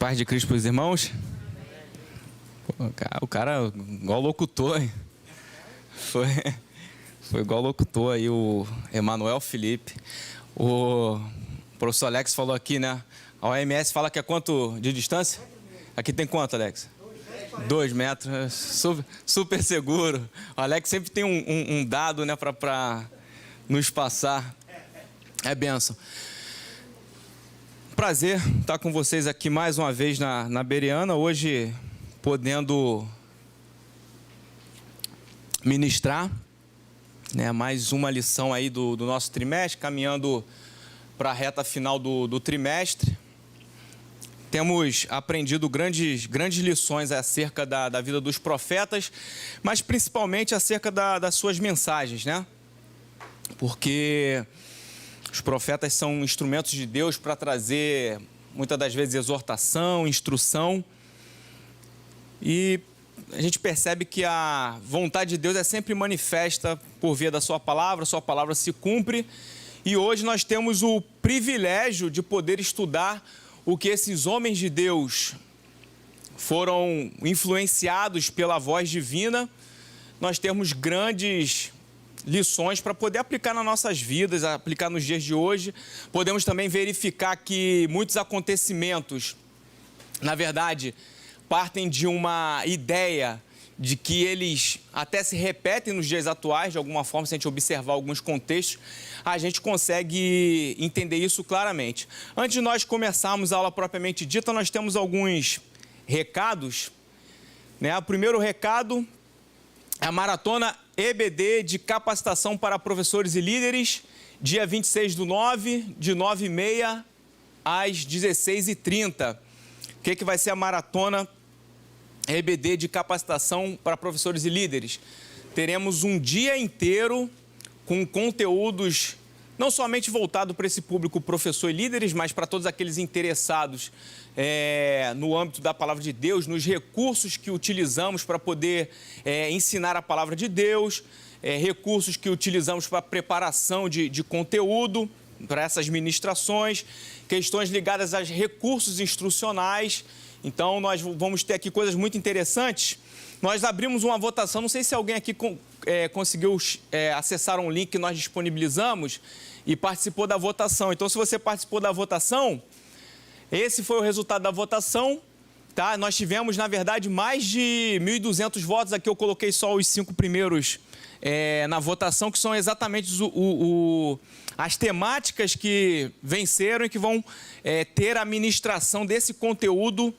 Paz de Cristo para os irmãos. Pô, o cara igual locutor, hein? Foi igual locutor aí, o Emanuel Felipe. O professor Alex falou aqui, né? A OMS fala que é quanto de distância? Aqui tem quanto, Alex? 2 metros, super seguro. O Alex sempre tem um dado, né, para nos passar. É bênção. Prazer estar com vocês aqui mais uma vez na Bereana, hoje podendo ministrar, né, mais uma lição aí do nosso trimestre, caminhando para a reta final do trimestre. Temos aprendido grandes lições acerca da vida dos profetas, mas principalmente acerca das suas mensagens, né? Porque os profetas são instrumentos de Deus para trazer, muitas das vezes, exortação, instrução. E a gente percebe que a vontade de Deus é sempre manifesta por via da sua palavra se cumpre. E hoje nós temos o privilégio de poder estudar o que esses homens de Deus foram influenciados pela voz divina. Nós temos grandes lições para poder aplicar nas nossas vidas, aplicar nos dias de hoje. Podemos também verificar que muitos acontecimentos, na verdade, partem de uma ideia de que eles até se repetem nos dias atuais, de alguma forma, se a gente observar alguns contextos, a gente consegue entender isso claramente. Antes de nós começarmos a aula propriamente dita, nós temos alguns recados, né? O primeiro recado é a Maratona EBD de capacitação para professores e líderes, dia 26/9, de 9h30 às 16h30. O que vai ser a Maratona EBD de capacitação para professores e líderes? Teremos um dia inteiro com conteúdos não somente voltado para esse público professor e líderes, mas para todos aqueles interessados no âmbito da palavra de Deus, nos recursos que utilizamos para poder ensinar a palavra de Deus, recursos que utilizamos para preparação de conteúdo para essas ministrações, questões ligadas aos recursos instrucionais. Então, nós vamos ter aqui coisas muito interessantes. Nós abrimos uma votação, não sei se alguém aqui conseguiu acessar um link que nós disponibilizamos e participou da votação. Então, se você participou da votação, esse foi o resultado da votação, tá? Nós tivemos, na verdade, mais de 1.200 votos. Aqui eu coloquei só os 5 primeiros na votação, que são exatamente as temáticas que venceram e que vão ter a ministração desse conteúdo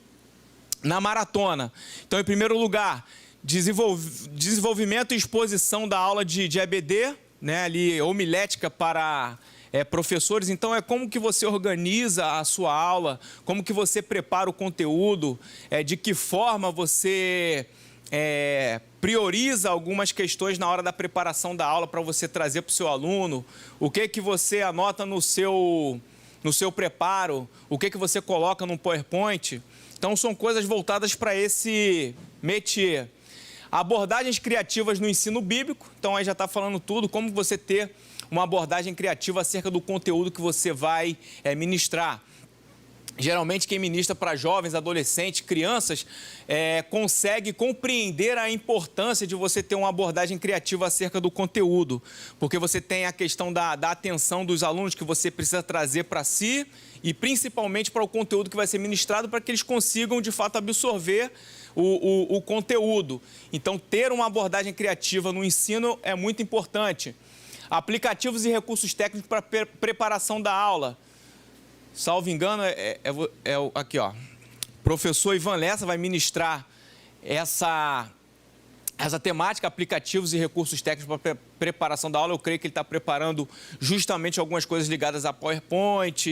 na maratona. Então, em primeiro lugar, desenvolvimento e exposição da aula de EBD, né, ali, homilética para professores. Então, é como que você organiza a sua aula, como que você prepara o conteúdo, de que forma você prioriza algumas questões na hora da preparação da aula para você trazer para o seu aluno, o que você anota no seu preparo, o que você coloca no PowerPoint. Então, são coisas voltadas para esse métier. Abordagens criativas no ensino bíblico. Então, aí já está falando tudo, como você ter uma abordagem criativa acerca do conteúdo que você vai ministrar. Geralmente, quem ministra para jovens, adolescentes, crianças, consegue compreender a importância de você ter uma abordagem criativa acerca do conteúdo. Porque você tem a questão da atenção dos alunos que você precisa trazer para si e principalmente para o conteúdo que vai ser ministrado para que eles consigam, de fato, absorver o conteúdo. Então, ter uma abordagem criativa no ensino é muito importante. Aplicativos e recursos técnicos para preparação da aula. Salvo engano, aqui, ó. Professor Ivan Lessa vai ministrar essa temática, aplicativos e recursos técnicos para preparação da aula. Eu creio que ele está preparando justamente algumas coisas ligadas a PowerPoint,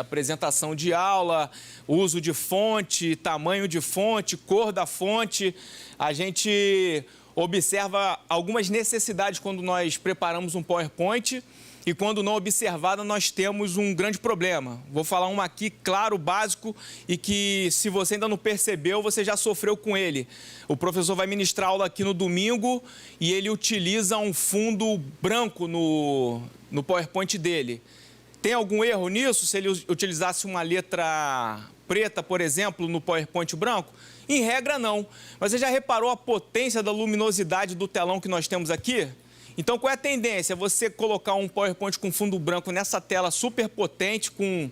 apresentação de aula, uso de fonte, tamanho de fonte, cor da fonte. A gente observa algumas necessidades quando nós preparamos um PowerPoint. E quando não observada, nós temos um grande problema. Vou falar uma aqui, claro, básico, e que se você ainda não percebeu, você já sofreu com ele. O professor vai ministrar aula aqui no domingo e ele utiliza um fundo branco no PowerPoint dele. Tem algum erro nisso? Se ele utilizasse uma letra preta, por exemplo, no PowerPoint branco? Em regra, não. Mas você já reparou a potência da luminosidade do telão que nós temos aqui? Então, qual é a tendência? Você colocar um PowerPoint com fundo branco nessa tela super potente, com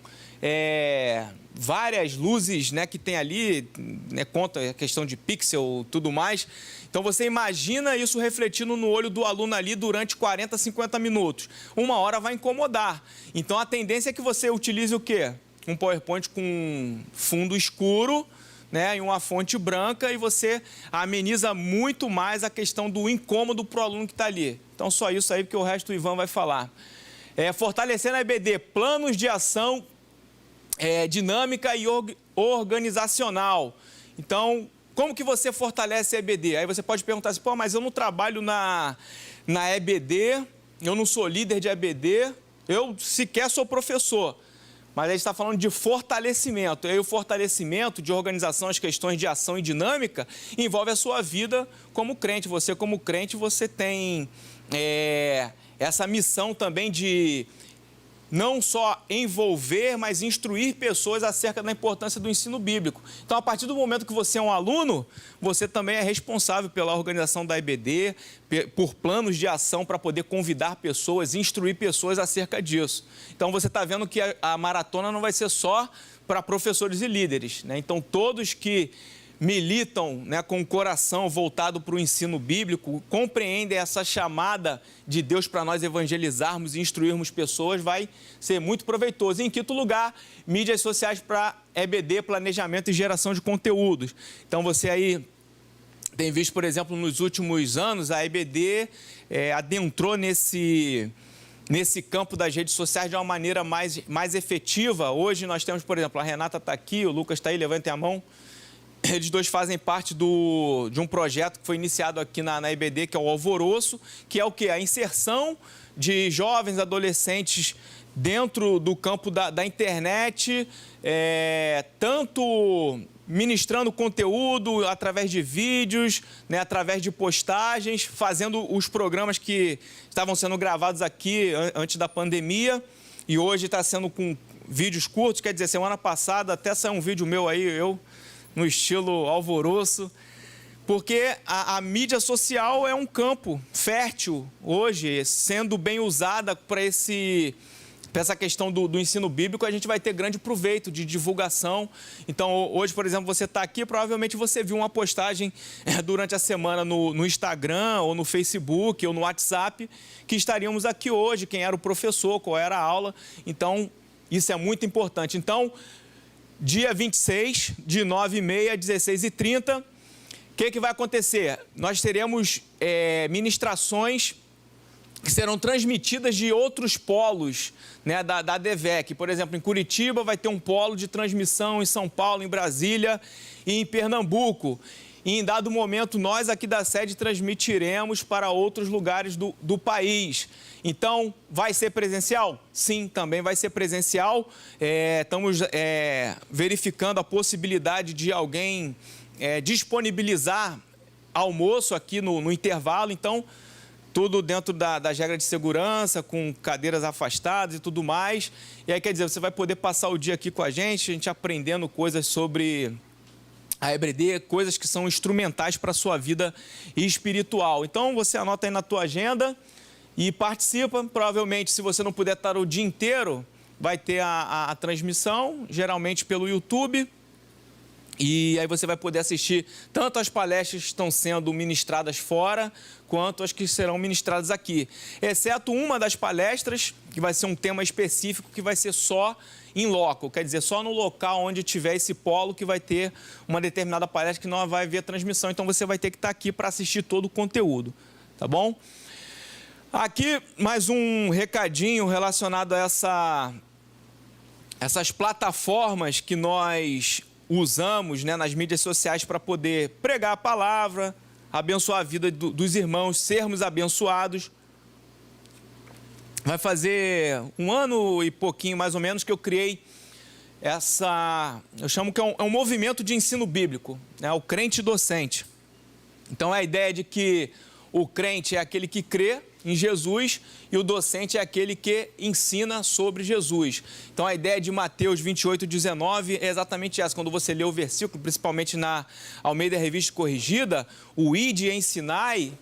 várias luzes, né, que tem ali, né, conta a questão de pixel e tudo mais. Então, você imagina isso refletindo no olho do aluno ali durante 40, 50 minutos. Uma hora vai incomodar. Então, a tendência é que você utilize o quê? Um PowerPoint com fundo escuro, né, e uma fonte branca, e você ameniza muito mais a questão do incômodo para o aluno que está ali. Então, só isso aí, porque o resto o Ivan vai falar. Fortalecendo a EBD, planos de ação dinâmica e organizacional. Então, como que você fortalece a EBD? Aí você pode perguntar assim, pô, mas eu não trabalho na EBD, eu não sou líder de EBD, eu sequer sou professor. Mas a gente está falando de fortalecimento. E aí o fortalecimento de organização, as questões de ação e dinâmica, envolve a sua vida como crente. Você, como crente, você tem essa missão também de não só envolver, mas instruir pessoas acerca da importância do ensino bíblico. Então, a partir do momento que você é um aluno, você também é responsável pela organização da EBD, por planos de ação para poder convidar pessoas, instruir pessoas acerca disso. Então, você está vendo que a maratona não vai ser só para professores e líderes, né? Então, todos que militam, né, com o coração voltado para o ensino bíblico, compreendem essa chamada de Deus para nós evangelizarmos e instruirmos pessoas, vai ser muito proveitoso. E, em quinto lugar, mídias sociais para EBD, planejamento e geração de conteúdos. Então, você aí tem visto, por exemplo, nos últimos anos, a EBD adentrou nesse campo das redes sociais de uma maneira mais efetiva. Hoje nós temos, por exemplo, a Renata está aqui, o Lucas está aí, levantem a mão. Eles dois fazem parte de um projeto que foi iniciado aqui na EBD, que é o Alvoroço, que é o quê? A inserção de jovens, adolescentes dentro do campo da internet, tanto ministrando conteúdo através de vídeos, né, através de postagens, fazendo os programas que estavam sendo gravados aqui antes da pandemia e hoje está sendo com vídeos curtos. Quer dizer, semana passada até saiu um vídeo meu aí, no estilo Alvoroço, porque a mídia social é um campo fértil hoje, sendo bem usada para essa questão do ensino bíblico, a gente vai ter grande proveito de divulgação. Então, hoje, por exemplo, você está aqui, provavelmente você viu uma postagem durante a semana no Instagram, ou no Facebook, ou no WhatsApp, que estaríamos aqui hoje, quem era o professor, qual era a aula. Então, isso é muito importante. Então, dia 26, de 9h30 a 16h30, o que vai acontecer? Nós teremos ministrações que serão transmitidas de outros polos, né, da ADVEC. Por exemplo, em Curitiba vai ter um polo de transmissão, em São Paulo, em Brasília e em Pernambuco. E em dado momento, nós aqui da sede transmitiremos para outros lugares do país. Então, vai ser presencial? Sim, também vai ser presencial. Estamos verificando a possibilidade de alguém disponibilizar almoço aqui no intervalo. Então, tudo dentro das regras de segurança, com cadeiras afastadas e tudo mais. E aí, quer dizer, você vai poder passar o dia aqui com a gente aprendendo coisas sobre a EBD, coisas que são instrumentais para a sua vida espiritual. Então, você anota aí na tua agenda e participa. Provavelmente, se você não puder estar o dia inteiro, vai ter a transmissão, geralmente pelo YouTube. E aí você vai poder assistir tanto as palestras que estão sendo ministradas fora, quanto as que serão ministradas aqui. Exceto uma das palestras, que vai ser um tema específico, que vai ser só em loco, quer dizer, só no local onde tiver esse polo que vai ter uma determinada palestra que não vai haver transmissão. Então, você vai ter que estar aqui para assistir todo o conteúdo, tá bom? Aqui, mais um recadinho relacionado a essas plataformas que nós usamos, né, nas mídias sociais para poder pregar a palavra, abençoar a vida dos irmãos, sermos abençoados. Vai fazer 1 ano e pouquinho, mais ou menos, que eu criei eu chamo que é um movimento de ensino bíblico, né, o crente docente. Então, é a ideia de que o crente é aquele que crê em Jesus e o docente é aquele que ensina sobre Jesus. Então, a ideia de Mateus 28:19 é exatamente essa. Quando você lê o versículo, principalmente na Almeida Revista Corrigida, o ide e ensinai,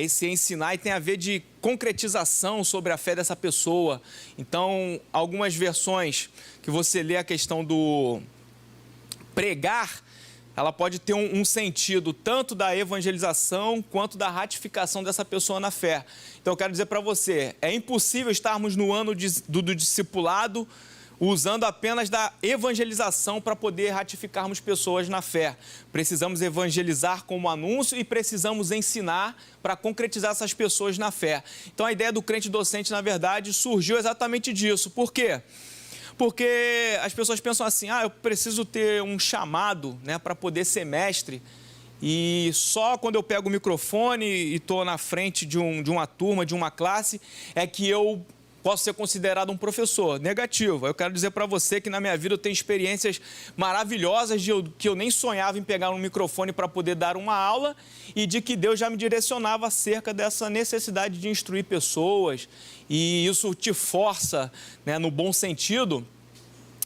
esse ensinai tem a ver de concretização sobre a fé dessa pessoa. Então, algumas versões que você lê a questão do pregar, ela pode ter um sentido tanto da evangelização quanto da ratificação dessa pessoa na fé. Então, eu quero dizer para você, é impossível estarmos no ano do discipulado usando apenas da evangelização para poder ratificarmos pessoas na fé. Precisamos evangelizar como anúncio e precisamos ensinar para concretizar essas pessoas na fé. Então, a ideia do crente docente, na verdade, surgiu exatamente disso. Por quê? Porque as pessoas pensam assim, eu preciso ter um chamado, né, para poder ser mestre, e só quando eu pego o microfone e estou na frente de uma turma, de uma classe, é que eu posso ser considerado um professor. Negativo. Eu quero dizer para você que na minha vida eu tenho experiências maravilhosas que eu nem sonhava em pegar um microfone para poder dar uma aula e de que Deus já me direcionava acerca dessa necessidade de instruir pessoas. E isso te força, né, no bom sentido,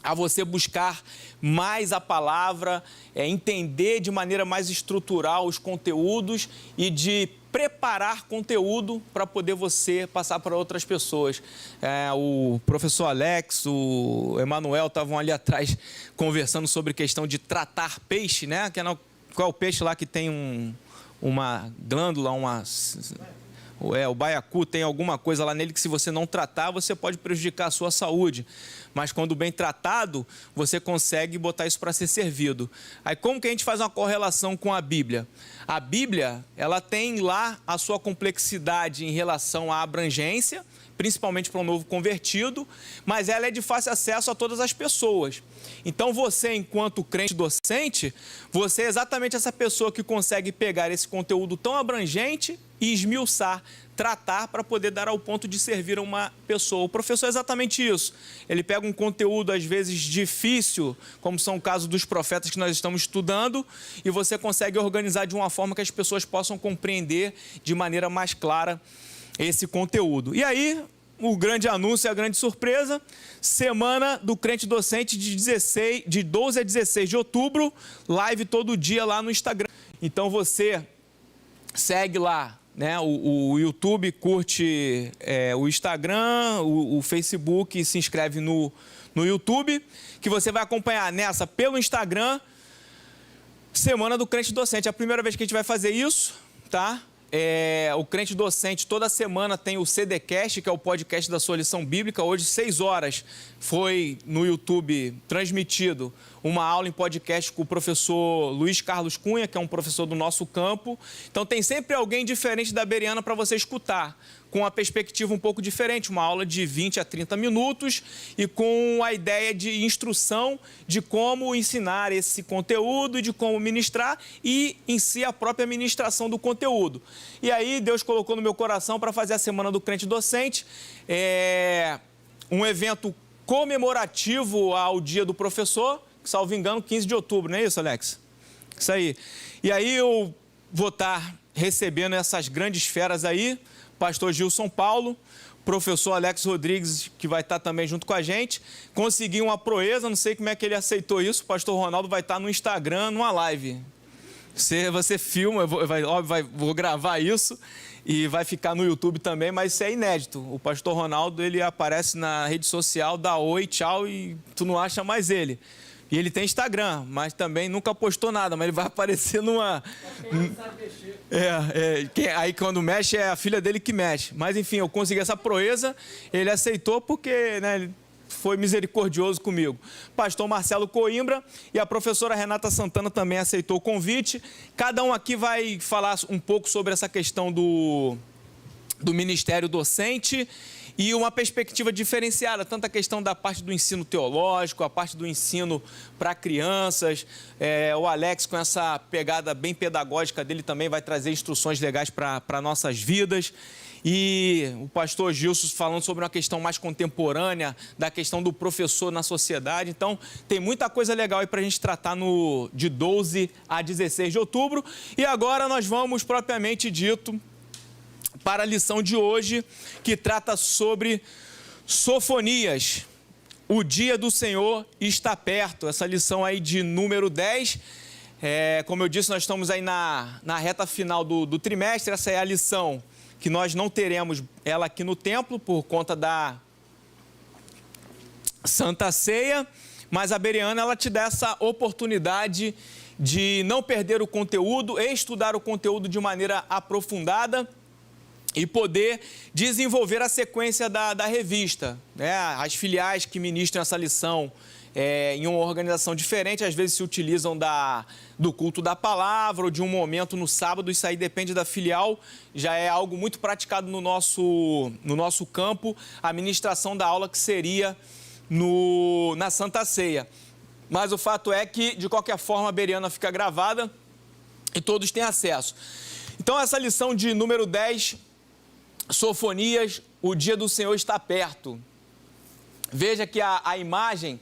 a você buscar mais a palavra, entender de maneira mais estrutural os conteúdos e de preparar conteúdo para poder você passar para outras pessoas. O professor Alex, o Emanuel estavam ali atrás conversando sobre questão de tratar peixe, né? Qual é o peixe lá que tem uma glândula, o baiacu tem alguma coisa lá nele que se você não tratar, você pode prejudicar a sua saúde. Mas quando bem tratado, você consegue botar isso para ser servido. Aí como que a gente faz uma correlação com a Bíblia? A Bíblia, ela tem lá a sua complexidade em relação à abrangência, principalmente para um novo convertido, mas ela é de fácil acesso a todas as pessoas. Então você, enquanto crente docente, você é exatamente essa pessoa que consegue pegar esse conteúdo tão abrangente e esmiuçar, tratar para poder dar ao ponto de servir a uma pessoa. O professor é exatamente isso. Ele pega um conteúdo, às vezes, difícil, como são o caso dos profetas que nós estamos estudando, e você consegue organizar de uma forma que as pessoas possam compreender de maneira mais clara esse conteúdo. E aí, o grande anúncio e a grande surpresa, semana do crente docente de 12 a 16 de outubro, live todo dia lá no Instagram. Então você segue lá, né, o YouTube, curte o Instagram, o Facebook, se inscreve no YouTube, que você vai acompanhar nessa pelo Instagram, semana do crente docente. É a primeira vez que a gente vai fazer isso, tá? O crente docente toda semana tem o CDcast, que é o podcast da sua lição bíblica. Hoje, 6 horas, foi no YouTube transmitido uma aula em podcast com o professor Luiz Carlos Cunha, que é um professor do nosso campo. Então tem sempre alguém diferente da Bereana para você escutar, com uma perspectiva um pouco diferente, uma aula de 20 a 30 minutos e com a ideia de instrução de como ensinar esse conteúdo e de como ministrar e, em si, a própria ministração do conteúdo. E aí, Deus colocou no meu coração para fazer a Semana do Crente Docente, um evento comemorativo ao Dia do Professor, salvo engano, 15 de outubro, não é isso, Alex? Isso aí. E aí eu vou estar recebendo essas grandes feras aí, pastor Gilson Paulo, professor Alex Rodrigues, que vai estar também junto com a gente. Consegui uma proeza, não sei como é que ele aceitou isso, o pastor Ronaldo vai estar no Instagram, numa live. Você filma, vou gravar isso e vai ficar no YouTube também, mas isso é inédito. O pastor Ronaldo, ele aparece na rede social, dá oi, tchau e tu não acha mais ele. E ele tem Instagram, mas também nunca postou nada, mas ele vai aparecer numa... Ele sabe mexer. Aí quando mexe é a filha dele que mexe. Mas enfim, eu consegui essa proeza, ele aceitou porque, né, ele foi misericordioso comigo. Pastor Marcelo Coimbra e a professora Renata Santana também aceitou o convite. Cada um aqui vai falar um pouco sobre essa questão do ministério docente e uma perspectiva diferenciada, tanto a questão da parte do ensino teológico, a parte do ensino para crianças. O Alex, com essa pegada bem pedagógica dele, também vai trazer instruções legais para nossas vidas. E o pastor Gilson falando sobre uma questão mais contemporânea, da questão do professor na sociedade. Então, tem muita coisa legal aí para a gente tratar de 12 a 16 de outubro. E agora nós vamos, propriamente dito, para a lição de hoje, que trata sobre Sofonias. O dia do Senhor está perto. Essa lição aí de número 10. Como eu disse, nós estamos aí na reta final do trimestre. Essa é a lição que nós não teremos ela aqui no templo por conta da Santa Ceia, mas a Bereana, ela te dá essa oportunidade de não perder o conteúdo, estudar o conteúdo de maneira aprofundada e poder desenvolver a sequência da revista, né? As filiais que ministram essa lição em uma organização diferente, às vezes se utilizam do culto da palavra ou de um momento no sábado. Isso aí depende da filial, já é algo muito praticado no nosso campo, a ministração da aula que seria na Santa Ceia. Mas o fato é que, de qualquer forma, a Bereana fica gravada e todos têm acesso. Então, essa lição de número 10, Sofonias, o dia do Senhor está perto. Veja que a imagem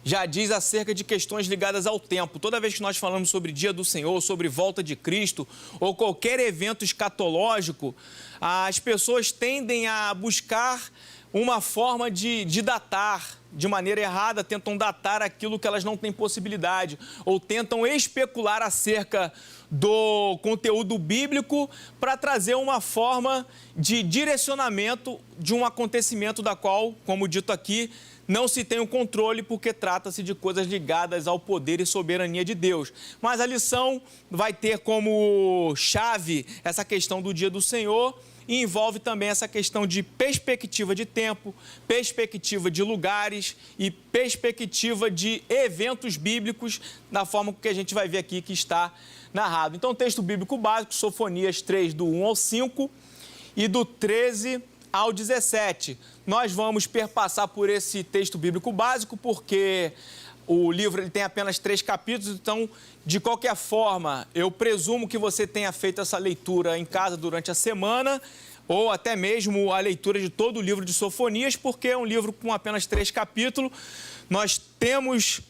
já diz acerca de questões ligadas ao tempo. Toda vez que nós falamos sobre dia do Senhor, sobre volta de Cristo ou qualquer evento escatológico, as pessoas tendem a buscar uma forma de datar de maneira errada, tentam datar aquilo que elas não têm possibilidade, ou tentam especular acerca do conteúdo bíblico para trazer uma forma de direcionamento de um acontecimento da qual, como dito aqui, não se tem o controle, porque trata-se de coisas ligadas ao poder e soberania de Deus. Mas a lição vai ter como chave essa questão do dia do Senhor, e envolve também essa questão de perspectiva de tempo, perspectiva de lugares e perspectiva de eventos bíblicos, da forma que a gente vai ver aqui que está narrado. Então, texto bíblico básico, Sofonias 3, do 1 ao 5 e do 13 ao 17. Nós vamos perpassar por esse texto bíblico básico, porque o livro ele tem apenas 3 capítulos, então, de qualquer forma, eu presumo que você tenha feito essa leitura em casa durante a semana, ou até mesmo a leitura de todo o livro de Sofonias, porque é um livro com apenas 3 capítulos. Nós temos,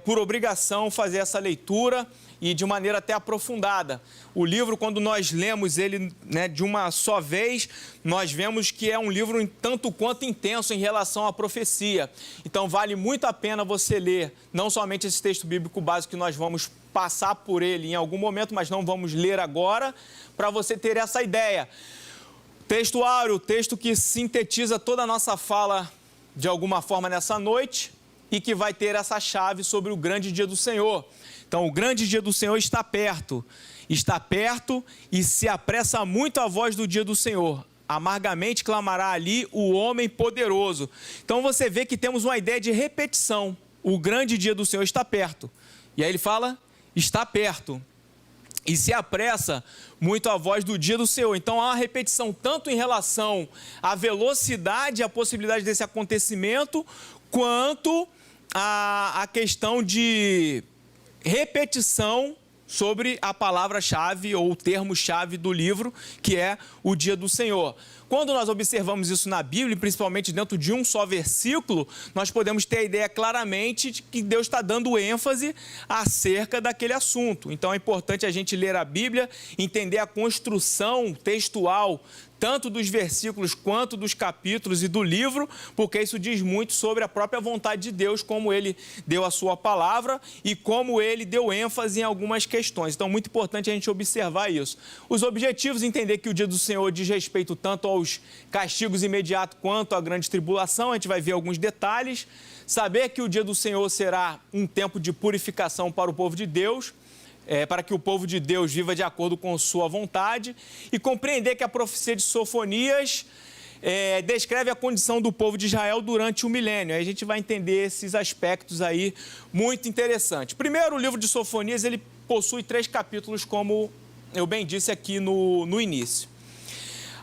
por obrigação, fazer essa leitura e de maneira até aprofundada. O livro, quando nós lemos ele, né, de uma só vez, nós vemos que é um livro um tanto quanto intenso em relação à profecia. Então, vale muito a pena você ler, não somente esse texto bíblico básico, que nós vamos passar por ele em algum momento, mas não vamos ler agora, para você ter essa ideia. Texto áureo, texto que sintetiza toda a nossa fala de alguma forma nessa noite e que vai ter essa chave sobre o grande dia do Senhor. Então, o grande dia do Senhor está perto e se apressa muito a voz do dia do Senhor. Amargamente clamará ali o homem poderoso. Então, você vê que temos uma ideia de repetição. O grande dia do Senhor está perto. E aí ele fala, está perto. E se apressa muito a voz do dia do Senhor. Então, há uma repetição tanto em relação à velocidade e à possibilidade desse acontecimento, quanto à questão de repetição sobre a palavra-chave ou o termo-chave do livro, que é o dia do Senhor. Quando nós observamos isso na Bíblia, principalmente dentro de um só versículo, nós podemos ter a ideia claramente de que Deus está dando ênfase acerca daquele assunto. Então é importante a gente ler a Bíblia, entender a construção textual, tanto dos versículos quanto dos capítulos e do livro, porque isso diz muito sobre a própria vontade de Deus, como Ele deu a sua palavra e como Ele deu ênfase em algumas questões. Então, muito importante a gente observar isso. Os objetivos, entender que o dia do Senhor diz respeito tanto aos castigos imediatos quanto à grande tribulação, a gente vai ver alguns detalhes. Saber que o dia do Senhor será um tempo de purificação para o povo de Deus, para que o povo de Deus viva de acordo com sua vontade, e compreender que a profecia de Sofonias descreve a condição do povo de Israel durante o milênio. Aí a gente vai entender esses aspectos aí muito interessantes. Primeiro, o livro de Sofonias, ele possui 3 capítulos, como eu bem disse aqui no início.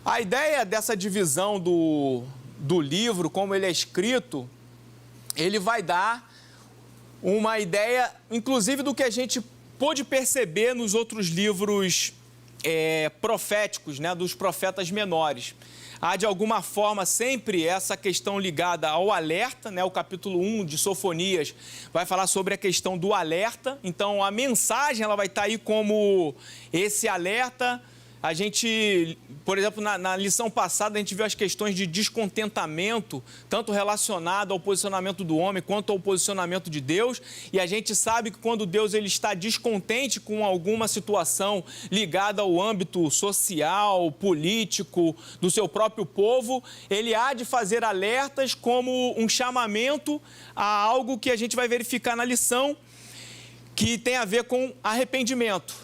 A ideia dessa divisão do livro, como ele é escrito, ele vai dar uma ideia, inclusive, do que a gente pôde perceber nos outros livros proféticos, né, dos profetas menores. Há, de alguma forma, sempre essa questão ligada ao alerta, né? O capítulo 1 de Sofonias vai falar sobre a questão do alerta. Então, a mensagem ela vai estar aí como esse alerta a gente, por exemplo, na lição passada, a gente viu as questões de descontentamento, tanto relacionado ao posicionamento do homem quanto ao posicionamento de Deus. E a gente sabe que quando Deus ele está descontente com alguma situação ligada ao âmbito social, político, do seu próprio povo, ele há de fazer alertas como um chamamento a algo que a gente vai verificar na lição, que tem a ver com arrependimento.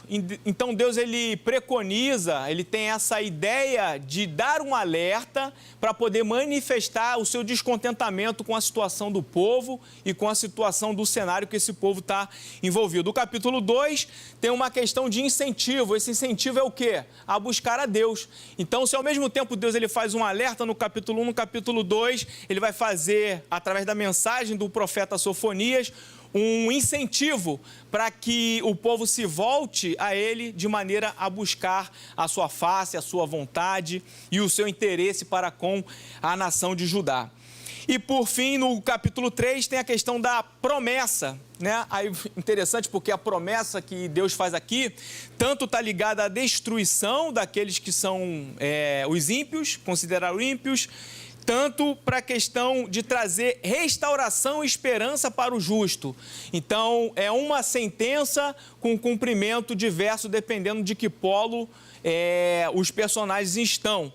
Então Deus ele preconiza, ele tem essa ideia de dar um alerta para poder manifestar o seu descontentamento com a situação do povo e com a situação do cenário que esse povo está envolvido. O capítulo 2 tem uma questão de incentivo. Esse incentivo é o quê? A buscar a Deus. Então, se ao mesmo tempo Deus ele faz um alerta no capítulo 1, no capítulo 2, ele vai fazer, através da mensagem do profeta Sofonias, um incentivo para que o povo se volte a ele de maneira a buscar a sua face, a sua vontade e o seu interesse para com a nação de Judá. E por fim, no capítulo 3, tem a questão da promessa, né? Aí, interessante porque a promessa que Deus faz aqui, tanto está ligada à destruição daqueles que são os ímpios, considerados ímpios, tanto para a questão de trazer restauração e esperança para o justo. Então, é uma sentença com cumprimento diverso, dependendo de que polo os personagens estão.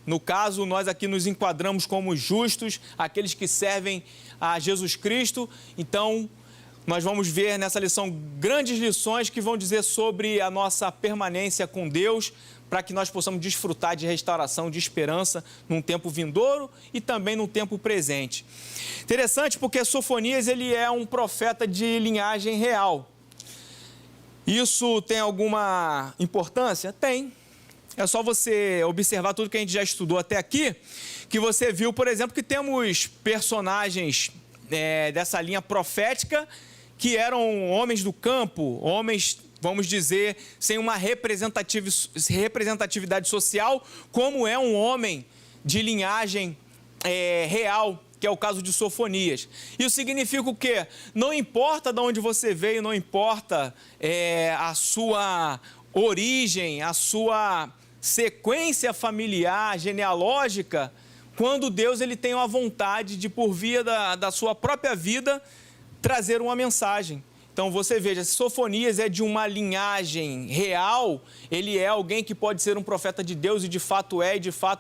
No caso, nós aqui nos enquadramos como justos, aqueles que servem a Jesus Cristo. Então, nós vamos ver nessa lição grandes lições que vão dizer sobre a nossa permanência com Deus, para que nós possamos desfrutar de restauração, de esperança num tempo vindouro e também no tempo presente. Interessante porque Sofonias ele é um profeta de linhagem real. Isso tem alguma importância? Tem. É só você observar tudo que a gente já estudou até aqui, que você viu, por exemplo, que temos personagens dessa linha profética que eram homens do campo, homens, vamos dizer, sem uma representatividade social, como é um homem de linhagem real, que é o caso de Sofonias. Isso significa o quê? Não importa de onde você veio, não importa a sua origem, a sua sequência familiar, genealógica, quando Deus ele tem uma vontade de, por via da sua própria vida, trazer uma mensagem. Então, você veja, se Sofonias é de uma linhagem real, ele é alguém que pode ser um profeta de Deus e de fato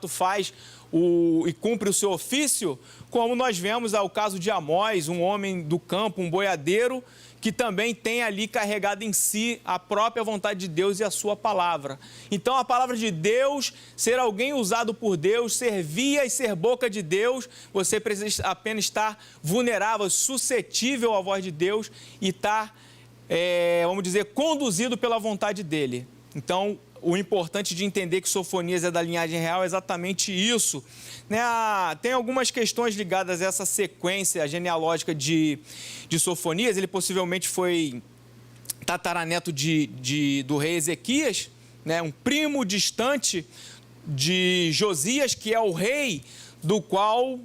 faz e cumpre o seu ofício, como nós vemos ao caso de Amós, um homem do campo, um boiadeiro, que também tem ali carregado em si a própria vontade de Deus e a sua palavra. Então, a palavra de Deus, ser alguém usado por Deus, ser via e ser boca de Deus, você precisa apenas estar vulnerável, suscetível à voz de Deus e estar, vamos dizer, conduzido pela vontade dele. Então, o importante de entender que Sofonias é da linhagem real é exatamente isso. Tem algumas questões ligadas a essa sequência genealógica de Sofonias. Ele possivelmente foi tataraneto do rei Ezequias, né? Um primo distante de Josias, que é o rei do qual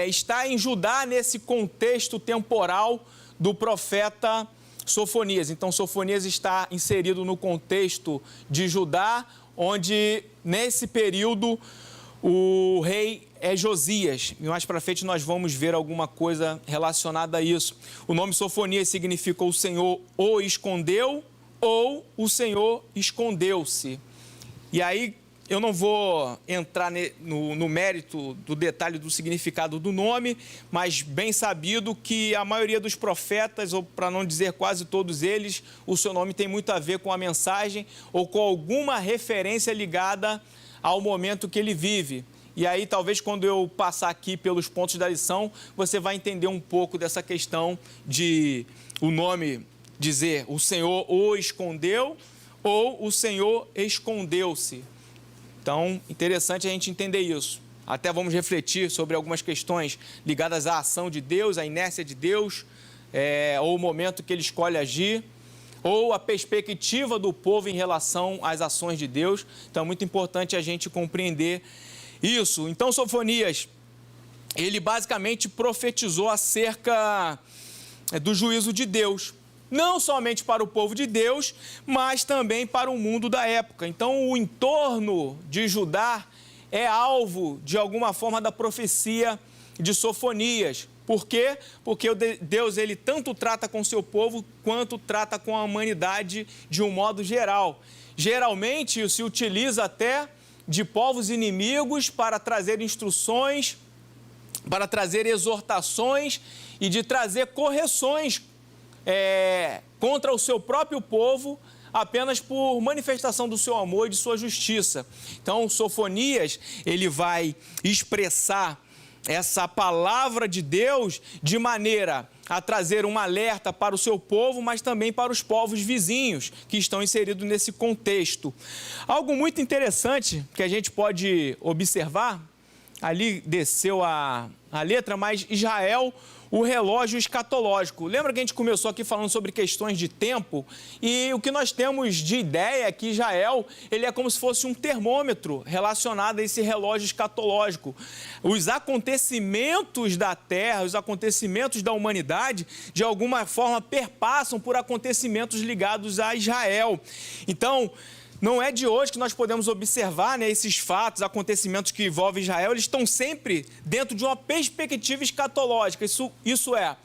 está em Judá nesse contexto temporal do profeta Sofonias. Então, Sofonias está inserido no contexto de Judá, onde, nesse período, o rei é Josias. E mais para frente nós vamos ver alguma coisa relacionada a isso. O nome Sofonias significa o Senhor o escondeu ou o Senhor escondeu-se. E aí, eu não vou entrar no mérito do detalhe do significado do nome, mas bem sabido que a maioria dos profetas, ou para não dizer quase todos eles, o seu nome tem muito a ver com a mensagem ou com alguma referência ligada ao momento que ele vive. E aí, talvez, quando eu passar aqui pelos pontos da lição, você vai entender um pouco dessa questão de o nome dizer o Senhor o escondeu ou o Senhor escondeu-se. Então, interessante a gente entender isso. Até vamos refletir sobre algumas questões ligadas à ação de Deus, à inércia de Deus, ou o momento que ele escolhe agir, ou a perspectiva do povo em relação às ações de Deus. Então, é muito importante a gente compreender isso. Então, Sofonias, ele basicamente profetizou acerca do juízo de Deus. não somente para o povo de Deus, mas também para o mundo da época. Então, o entorno de Judá é alvo, de alguma forma, da profecia de Sofonias. Por quê? Porque Deus, ele tanto trata com o seu povo, quanto trata com a humanidade de um modo geral. Geralmente, se utiliza até de povos inimigos para trazer instruções, para trazer exortações e de trazer correções contra o seu próprio povo, apenas por manifestação do seu amor e de sua justiça. Então, Sofonias, ele vai expressar essa palavra de Deus de maneira a trazer um alerta para o seu povo, mas também para os povos vizinhos que estão inseridos nesse contexto. Algo muito interessante que a gente pode observar, ali desceu a letra, mas Israel, o relógio escatológico. Lembra que a gente começou aqui falando sobre questões de tempo? E o que nós temos de ideia é que Israel, ele é como se fosse um termômetro relacionado a esse relógio escatológico. Os acontecimentos da terra, os acontecimentos da humanidade, de alguma forma perpassam por acontecimentos ligados a Israel. Então, não é de hoje que nós podemos observar, né, esses fatos, acontecimentos que envolvem Israel, eles estão sempre dentro de uma perspectiva escatológica. Isso é,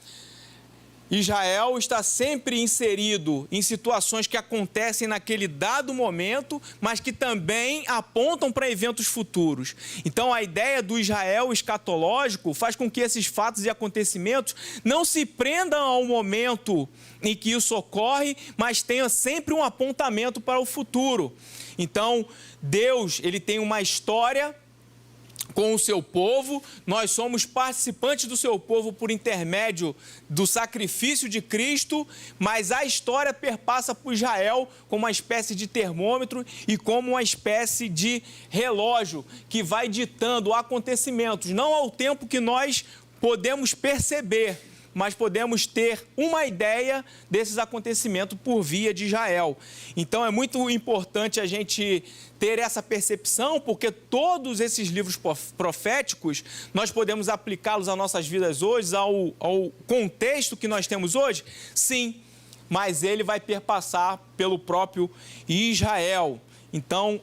Israel está sempre inserido em situações que acontecem naquele dado momento, mas que também apontam para eventos futuros. Então, a ideia do Israel escatológico faz com que esses fatos e acontecimentos não se prendam ao momento em que isso ocorre, mas tenha sempre um apontamento para o futuro. Então, Deus, ele tem uma história com o seu povo, nós somos participantes do seu povo por intermédio do sacrifício de Cristo, mas a história perpassa por Israel como uma espécie de termômetro e como uma espécie de relógio que vai ditando acontecimentos, não ao tempo que nós podemos perceber, mas podemos ter uma ideia desses acontecimentos por via de Israel. Então, é muito importante a gente ter essa percepção, porque todos esses livros proféticos, nós podemos aplicá-los às nossas vidas hoje, ao contexto que nós temos hoje? Sim, mas ele vai perpassar pelo próprio Israel. Então,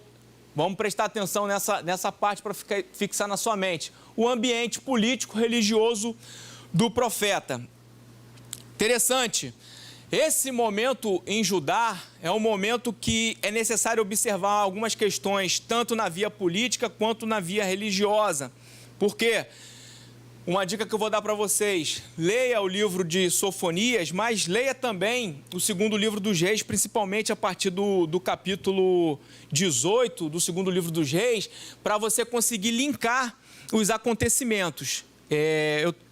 vamos prestar atenção nessa parte para fixar na sua mente. O ambiente político, religioso do profeta. Interessante, esse momento em Judá é um momento que é necessário observar algumas questões, tanto na via política quanto na via religiosa. Por quê? Uma dica que eu vou dar para vocês, leia o livro de Sofonias, mas leia também o segundo livro dos Reis, principalmente a partir do capítulo 18 do segundo livro dos Reis, para você conseguir linkar os acontecimentos.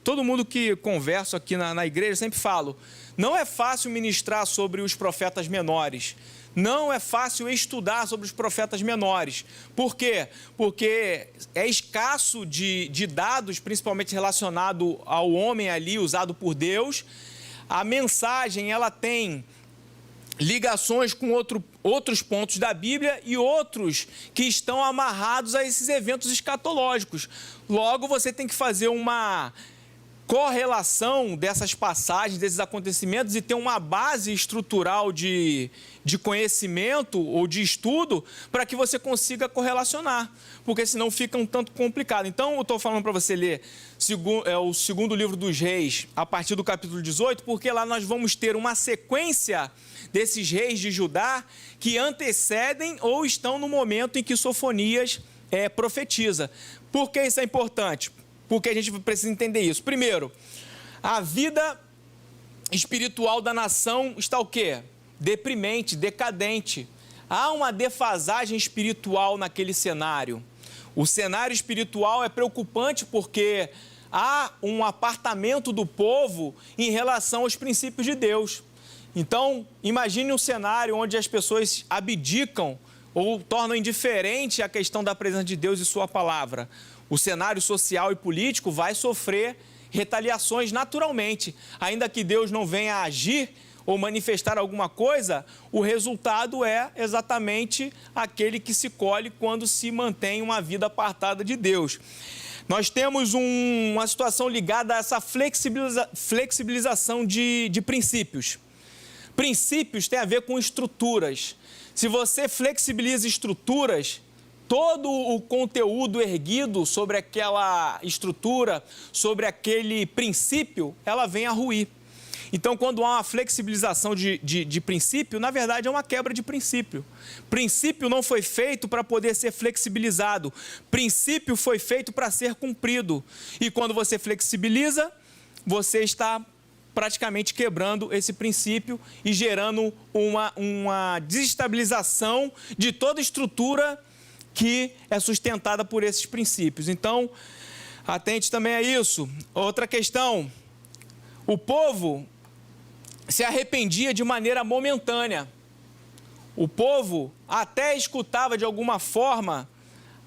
Todo mundo que converso aqui na igreja sempre falo, não é fácil ministrar sobre os profetas menores, não é fácil estudar sobre os profetas menores. Por quê? Porque é escasso de dados, principalmente relacionado ao homem ali, usado por Deus. A mensagem, ela tem ligações com outros pontos da Bíblia e outros que estão amarrados a esses eventos escatológicos. Logo, você tem que fazer uma correlação dessas passagens, desses acontecimentos e ter uma base estrutural de conhecimento ou de estudo para que você consiga correlacionar, porque senão fica um tanto complicado. Então, eu estou falando para você ler o segundo livro dos Reis, a partir do capítulo 18, porque lá nós vamos ter uma sequência desses reis de Judá que antecedem ou estão no momento em que Sofonias profetiza. Por que isso é importante? Porque a gente precisa entender isso. Primeiro, a vida espiritual da nação está o quê? Deprimente, decadente. Há uma defasagem espiritual naquele cenário. O cenário espiritual é preocupante porque há um apartamento do povo em relação aos princípios de Deus. Então, imagine um cenário onde as pessoas abdicam ou tornam indiferente a questão da presença de Deus e sua palavra. O cenário social e político vai sofrer retaliações naturalmente. Ainda que Deus não venha agir ou manifestar alguma coisa, o resultado é exatamente aquele que se colhe quando se mantém uma vida apartada de Deus. Nós temos uma situação ligada a essa flexibilização de princípios. Princípios tem a ver com estruturas. Se você flexibiliza estruturas, todo o conteúdo erguido sobre aquela estrutura, sobre aquele princípio, ela vem a ruir. Então, quando há uma flexibilização de princípio, na verdade é uma quebra de princípio. Princípio não foi feito para poder ser flexibilizado. Princípio foi feito para ser cumprido. E quando você flexibiliza, você está praticamente quebrando esse princípio e gerando uma desestabilização de toda estrutura que é sustentada por esses princípios. Então, atente também a isso. Outra questão, o povo se arrependia de maneira momentânea. O povo até escutava de alguma forma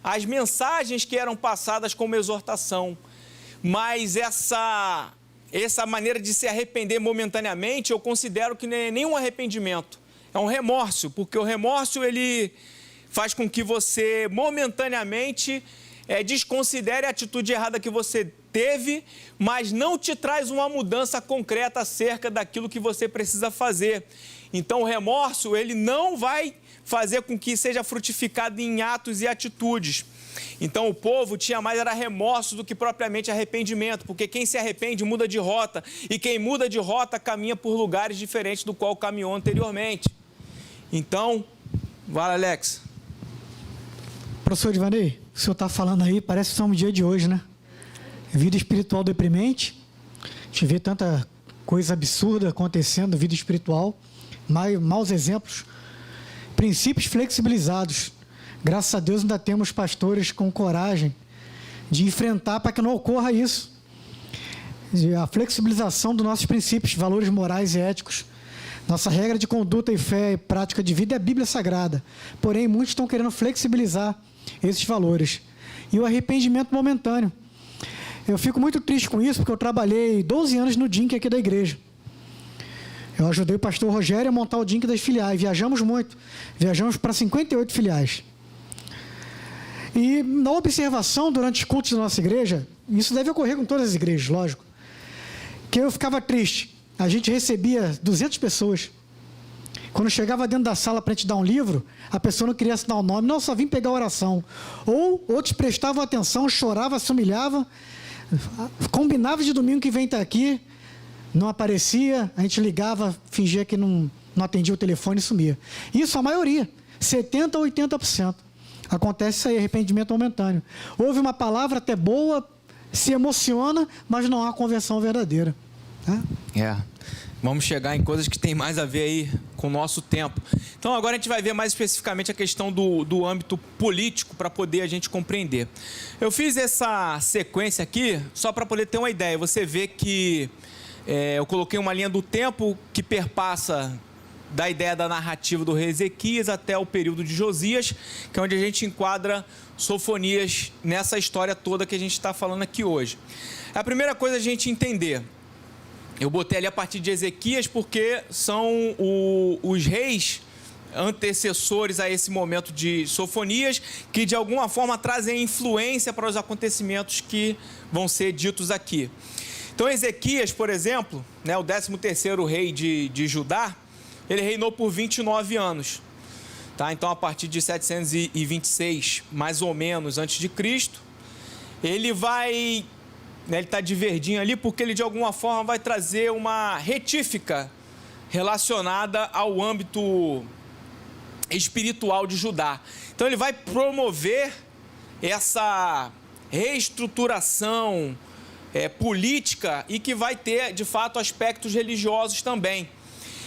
as mensagens que eram passadas como exortação, mas essa maneira de se arrepender momentaneamente, eu considero que não é nenhum arrependimento, é um remorso, porque o remorso ele faz com que você momentaneamente desconsidere a atitude errada que você teve, mas não te traz uma mudança concreta acerca daquilo que você precisa fazer. Então o remorso ele não vai fazer com que seja frutificado em atos e atitudes. Então o povo tinha mais era remorso do que propriamente arrependimento, porque quem se arrepende muda de rota, e quem muda de rota caminha por lugares diferentes do qual caminhou anteriormente. Então, vai, Alex. Professor Ivanei, o senhor está falando aí, parece que somos no dia de hoje, né? Vida espiritual deprimente, a gente vê tanta coisa absurda acontecendo, vida espiritual, maus exemplos, princípios flexibilizados. Graças a Deus ainda temos pastores com coragem de enfrentar para que não ocorra isso. A flexibilização dos nossos princípios, valores morais e éticos. Nossa regra de conduta e fé e prática de vida é a Bíblia Sagrada. Porém, muitos estão querendo flexibilizar esses valores. E o arrependimento momentâneo. Eu fico muito triste com isso, porque eu trabalhei 12 anos no DINC aqui da igreja. Eu ajudei o pastor Rogério a montar o DINC das filiais. Viajamos muito. Viajamos para 58 filiais. E na observação durante os cultos da nossa igreja, isso deve ocorrer com todas as igrejas, lógico, que eu ficava triste. A gente recebia 200 pessoas. Quando chegava dentro da sala para a gente dar um livro, a pessoa não queria assinar o nome, não, só vim pegar a oração. Ou outros prestavam atenção, choravam, se humilhavam, combinava de domingo que vem estar aqui, não aparecia, a gente ligava, fingia que não atendia o telefone e sumia. Isso a maioria, 70% a 80%. Acontece isso aí, arrependimento momentâneo. Houve uma palavra até boa, se emociona, mas não há conversão verdadeira. Vamos chegar em coisas que tem mais a ver aí com o nosso tempo. Então agora a gente vai ver mais especificamente a questão do âmbito político para poder a gente compreender. Eu fiz essa sequência aqui só para poder ter uma ideia. Você vê que eu coloquei uma linha do tempo que perpassa da ideia da narrativa do rei Ezequias até o período de Josias, que é onde a gente enquadra Sofonias nessa história toda que a gente está falando aqui hoje. A primeira coisa a gente entender, eu botei ali a partir de Ezequias porque são os reis antecessores a esse momento de Sofonias, que de alguma forma trazem influência para os acontecimentos que vão ser ditos aqui. Então Ezequias, por exemplo, né, o 13º rei de Judá, ele reinou por 29 anos. Tá? Então, a partir de 726, mais ou menos, antes de Cristo, ele vai... Né, ele está de verdinho ali porque ele, de alguma forma, vai trazer uma retífica relacionada ao âmbito espiritual de Judá. Então, ele vai promover essa reestruturação política e que vai ter, de fato, aspectos religiosos também.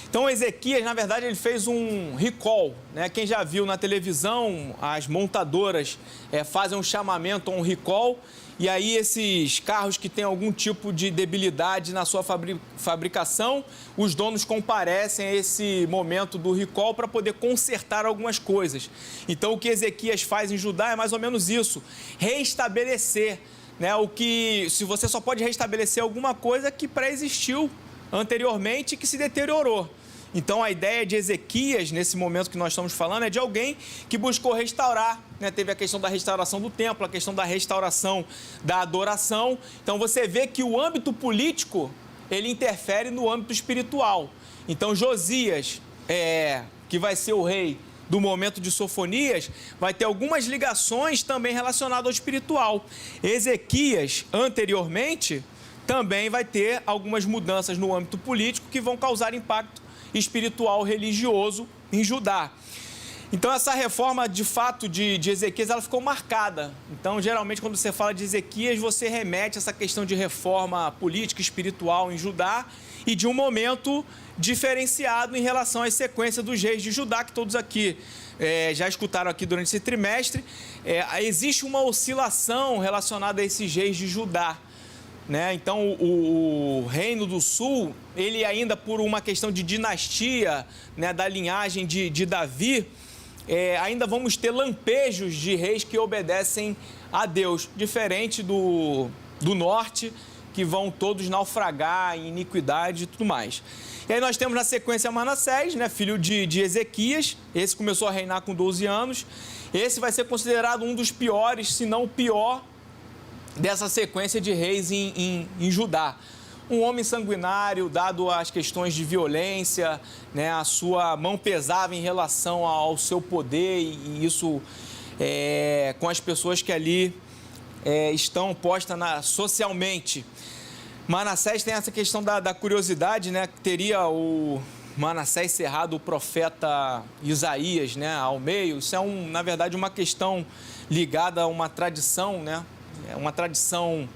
Então, Ezequias, na verdade, ele fez um recall, né? Quem já viu na televisão, as montadoras fazem um chamamento a um recall, e aí esses carros que têm algum tipo de debilidade na sua fabricação, os donos comparecem a esse momento do recall para poder consertar algumas coisas. Então, o que Ezequias faz em Judá é mais ou menos isso, reestabelecer, né? O que, se você só pode restabelecer alguma coisa que pré-existiu anteriormente e que se deteriorou. Então, a ideia de Ezequias, nesse momento que nós estamos falando, é de alguém que buscou restaurar, né? Teve a questão da restauração do templo, a questão da restauração da adoração. Então, você vê que o âmbito político, ele interfere no âmbito espiritual. Então Josias, que vai ser o rei do momento de Sofonias, vai ter algumas ligações também relacionadas ao espiritual. Ezequias, anteriormente, também vai ter algumas mudanças no âmbito político que vão causar impacto espiritual religioso em Judá. Então essa reforma, de fato, de Ezequias, ela ficou marcada. Então, geralmente, quando você fala de Ezequias, você remete a essa questão de reforma política e espiritual em Judá e de um momento diferenciado em relação à sequência dos reis de Judá, que todos aqui já escutaram aqui durante esse trimestre. Existe uma oscilação relacionada a esses reis de Judá, né? Então, o Reino do Sul, ele ainda por uma questão de dinastia, né, da linhagem de Davi, ainda vamos ter lampejos de reis que obedecem a Deus, diferente do norte, que vão todos naufragar em iniquidade e tudo mais. E aí nós temos na sequência Manassés, né, filho de Ezequias. Esse começou a reinar com 12 anos. Esse vai ser considerado um dos piores, se não o pior, dessa sequência de reis em Judá. Um homem sanguinário, dado às questões de violência, né, a sua mão pesava em relação ao seu poder e isso com as pessoas que ali estão postas socialmente. Manassés tem essa questão da curiosidade, né? Teria o Manassés cerrado o profeta Isaías, né, ao meio. Isso na verdade, uma questão ligada a uma tradição, né? Uma tradição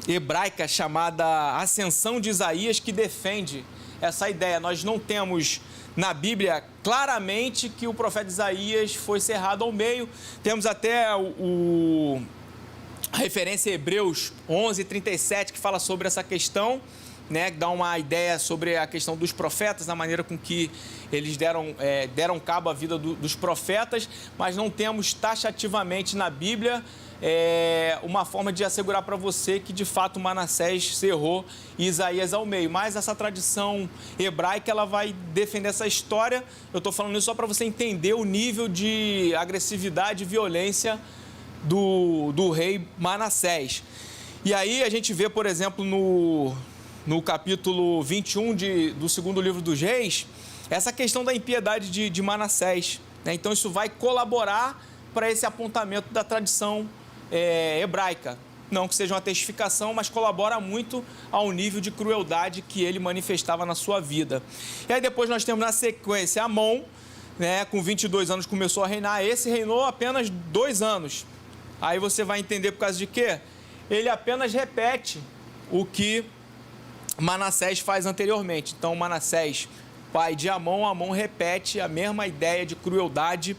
hebraica chamada Ascensão de Isaías, que defende essa ideia. Nós não temos na Bíblia claramente que o profeta Isaías foi cerrado ao meio. Temos até a referência a Hebreus 11:37, que fala sobre essa questão, né, que dá uma ideia sobre a questão dos profetas, a maneira com que eles deram cabo à vida dos profetas, mas não temos taxativamente na Bíblia uma forma de assegurar para você que de fato Manassés cerrou Isaías ao meio. Mas essa tradição hebraica, ela vai defender essa história. Eu estou falando isso só para você entender o nível de agressividade e violência do rei Manassés. E aí a gente vê, por exemplo, no capítulo 21 do segundo livro dos reis, essa questão da impiedade de Manassés, né? Então isso vai colaborar para esse apontamento da tradição hebraica. Não que seja uma testificação, mas colabora muito ao nível de crueldade que ele manifestava na sua vida. E aí depois nós temos na sequência Amon, né, com 22 anos começou a reinar. Esse reinou apenas 2 anos. Aí você vai entender por causa de quê? Ele apenas repete o que Manassés faz anteriormente. Então, Manassés, pai de Amon, Amon repete a mesma ideia de crueldade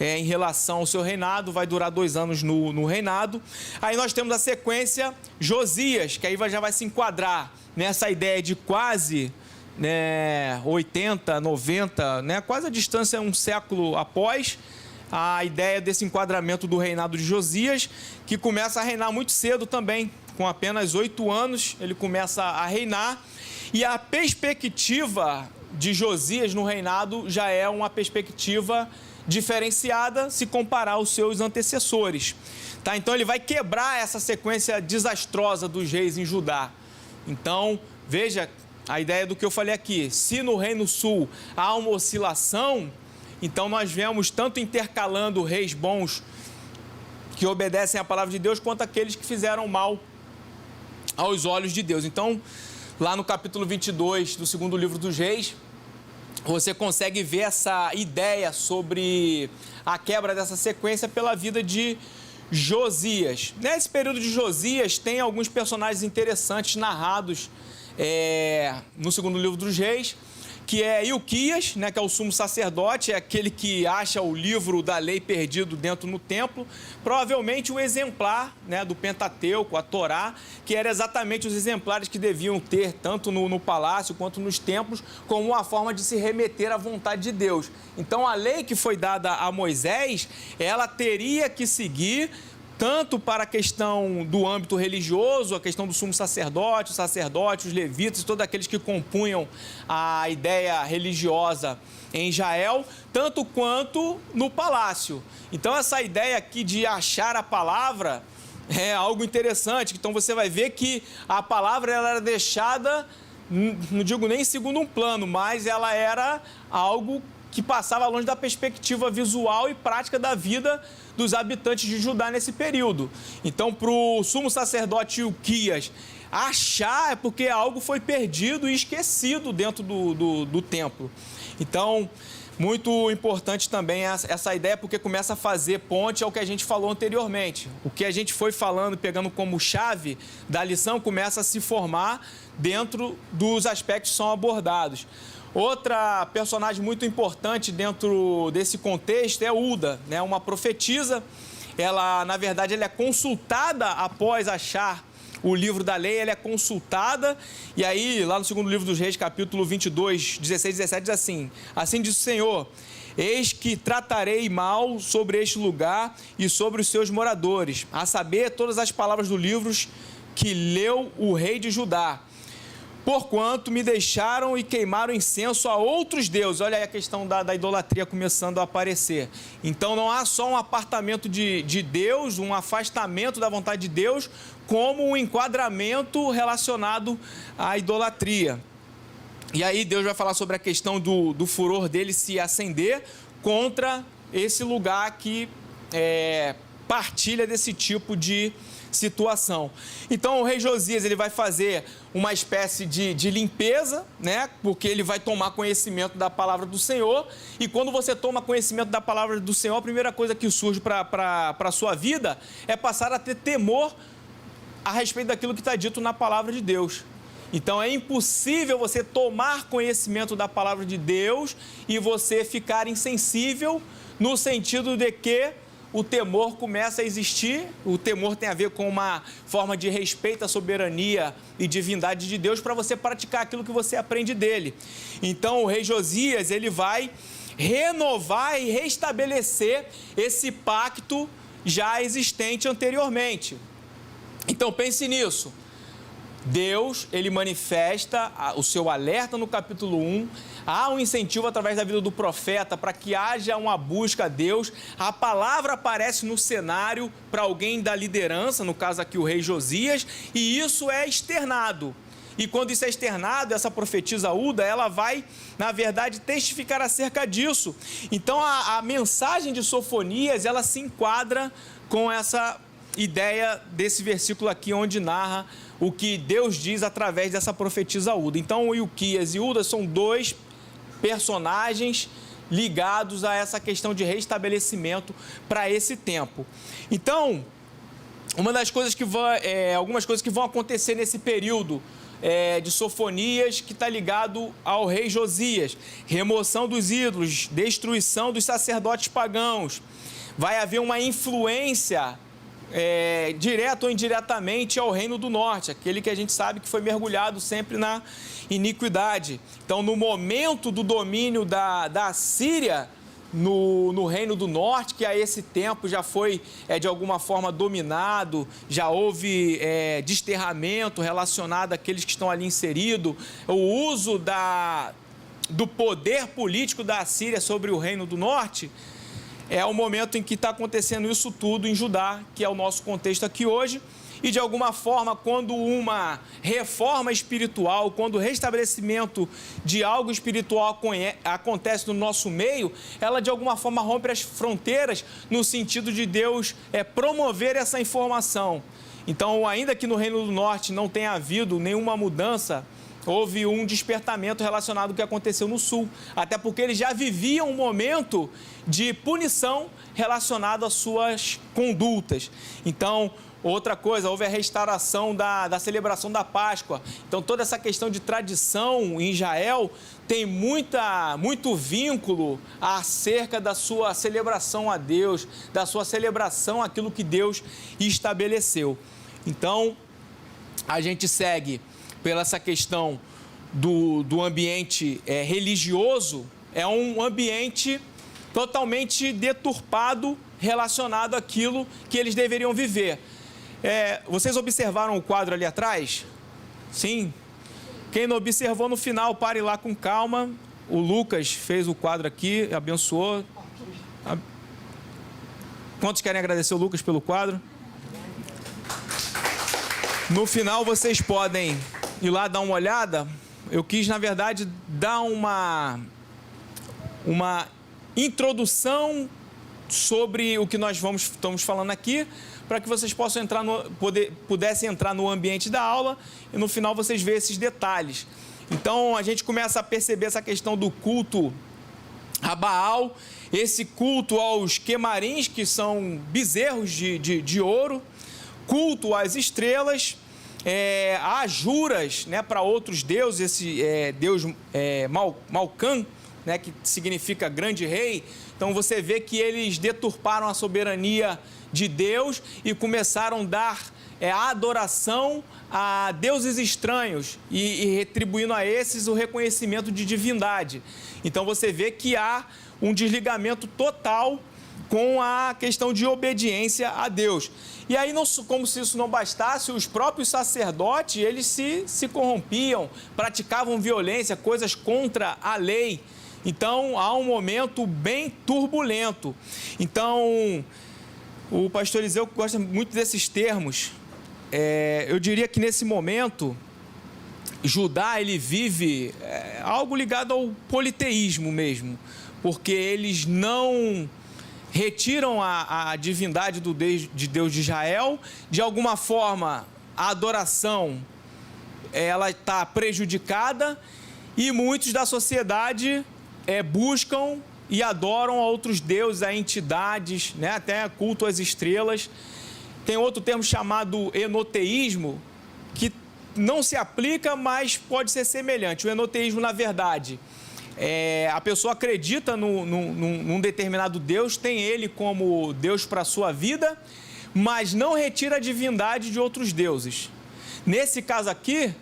em relação ao seu reinado, vai durar 2 anos no reinado. Aí nós temos a sequência Josias, que aí já vai se enquadrar nessa ideia de quase 80, 90, né, quase a distância um século após a ideia desse enquadramento do reinado de Josias, que começa a reinar muito cedo também, com apenas 8 anos ele começa a reinar, e a perspectiva de Josias no reinado já é uma perspectiva diferenciada se comparar aos seus antecessores, tá? Então ele vai quebrar essa sequência desastrosa dos reis em Judá. Então, veja a ideia do que eu falei aqui. Se no Reino Sul há uma oscilação, então nós vemos tanto intercalando reis bons que obedecem à palavra de Deus, quanto aqueles que fizeram mal aos olhos de Deus. Então, lá no capítulo 22 do segundo livro dos reis, você consegue ver essa ideia sobre a quebra dessa sequência pela vida de Josias. Nesse período de Josias, tem alguns personagens interessantes narrados no segundo livro dos reis, que é Ilquias, né, que é o sumo sacerdote, é aquele que acha o livro da lei perdido dentro no templo, provavelmente um exemplar, né, do Pentateuco, a Torá, que era exatamente os exemplares que deviam ter tanto no palácio quanto nos templos, como uma forma de se remeter à vontade de Deus. Então a lei que foi dada a Moisés, ela teria que seguir tanto para a questão do âmbito religioso, a questão do sumo sacerdote, os sacerdotes, os levitas, todos aqueles que compunham a ideia religiosa em Israel, tanto quanto no palácio. Então essa ideia aqui de achar a palavra é algo interessante. Então você vai ver que a palavra ela era deixada não digo nem em segundo plano, mas ela era algo que passava longe da perspectiva visual e prática da vida dos habitantes de Judá nesse período. Então, para o sumo sacerdote Ilquias achar, é porque algo foi perdido e esquecido dentro do templo. Então, muito importante também essa ideia, porque começa a fazer ponte ao que a gente falou anteriormente. O que a gente foi falando, pegando como chave da lição, começa a se formar dentro dos aspectos que são abordados. Outra personagem muito importante dentro desse contexto é Uda, né? Uma profetisa. Ela, na verdade, ela é consultada após achar o livro da lei, ela é consultada, e aí, lá no segundo livro dos Reis, capítulo 22, 16 e 17, diz assim: assim diz o Senhor, eis que tratarei mal sobre este lugar e sobre os seus moradores, a saber, todas as palavras do livro que leu o rei de Judá. Porquanto me deixaram e queimaram incenso a outros deuses. Olha aí a questão da idolatria começando a aparecer. Então não há só um apartamento de Deus, um afastamento da vontade de Deus, como um enquadramento relacionado à idolatria. E aí Deus vai falar sobre a questão do furor dele se acender contra esse lugar que partilha desse tipo de situação. Então o rei Josias, ele vai fazer uma espécie de limpeza, né? Porque ele vai tomar conhecimento da palavra do Senhor, e quando você toma conhecimento da palavra do Senhor, a primeira coisa que surge para a sua vida é passar a ter temor a respeito daquilo que está dito na palavra de Deus. Então é impossível você tomar conhecimento da palavra de Deus e você ficar insensível, no sentido de que o temor começa a existir. O temor tem a ver com uma forma de respeito à soberania e divindade de Deus, para você praticar aquilo que você aprende dele. Então o rei Josias, ele vai renovar e restabelecer esse pacto já existente anteriormente. Então pense nisso. Deus, ele manifesta o seu alerta no capítulo 1, há um incentivo através da vida do profeta para que haja uma busca a Deus, a palavra aparece no cenário para alguém da liderança, no caso aqui o rei Josias, e isso é externado. E quando isso é externado, essa profetisa Uda, ela vai, na verdade, testificar acerca disso. Então a mensagem de Sofonias, ela se enquadra com essa ideia desse versículo aqui, onde narra o que Deus diz através dessa profetisa Uda. Então, o Ilquias e Uda são dois personagens ligados a essa questão de restabelecimento para esse tempo. Então, algumas coisas que vão acontecer nesse período de Sofonias, que está ligado ao rei Josias: remoção dos ídolos, destruição dos sacerdotes pagãos. Vai haver uma influência direto ou indiretamente ao reino do norte, aquele que a gente sabe que foi mergulhado sempre na iniquidade. Então, no momento do domínio da Síria no reino do norte, que a esse tempo já foi de alguma forma dominado, já houve desterramento relacionado àqueles que estão ali inseridos, o uso do poder político da Síria sobre o reino do norte. É o momento em que está acontecendo isso tudo em Judá, que é o nosso contexto aqui hoje. E, de alguma forma, quando uma reforma espiritual, quando o restabelecimento de algo espiritual acontece no nosso meio, ela, de alguma forma, rompe as fronteiras no sentido de Deus promover essa informação. Então, ainda que no Reino do Norte não tenha havido nenhuma mudança, houve um despertamento relacionado ao que aconteceu no Sul, até porque eles já viviam um momento de punição relacionado às suas condutas. Então, outra coisa, houve a restauração da celebração da Páscoa. Então, toda essa questão de tradição em Israel tem muito vínculo acerca da sua celebração a Deus, da sua celebração àquilo que Deus estabeleceu. Então, a gente segue pela essa questão do ambiente religioso. É um ambiente totalmente deturpado relacionado àquilo que eles deveriam viver. Vocês observaram o quadro ali atrás? Sim? Quem não observou, no final, pare lá com calma. O Lucas fez o quadro aqui, abençoou. Quantos querem agradecer o Lucas pelo quadro? No final, vocês podem ir lá dar uma olhada. eu quis, na verdade, dar uma introdução sobre o que nós estamos falando aqui, para que vocês possam pudessem entrar no ambiente da aula e no final vocês verem esses detalhes. Então a gente começa a perceber essa questão do culto a Baal, esse culto aos quemarins, que são bezerros de ouro, culto às estrelas, há juras, né, para outros deuses, esse deus Malcan, né, que significa grande rei. Então você vê que eles deturparam a soberania de Deus e começaram a dar adoração a deuses estranhos e retribuindo a esses o reconhecimento de divindade. Então você vê que há um desligamento total com a questão de obediência a Deus. E aí, como se isso não bastasse, os próprios sacerdotes, eles se corrompiam, praticavam violência, coisas contra a lei. Então, há um momento bem turbulento. Então, o pastor Eliseu gosta muito desses termos. Eu diria que nesse momento, Judá, ele vive algo ligado ao politeísmo mesmo, porque eles não retiram a divindade de Deus de Israel. De alguma forma, a adoração ela está prejudicada e muitos da sociedade buscam e adoram a outros deuses, a entidades, né? Até culto às estrelas. Tem outro termo chamado enoteísmo, que não se aplica, mas pode ser semelhante. O enoteísmo, na verdade, a pessoa acredita num determinado Deus, tem ele como Deus para a sua vida, mas não retira a divindade de outros deuses. Nesse caso aqui,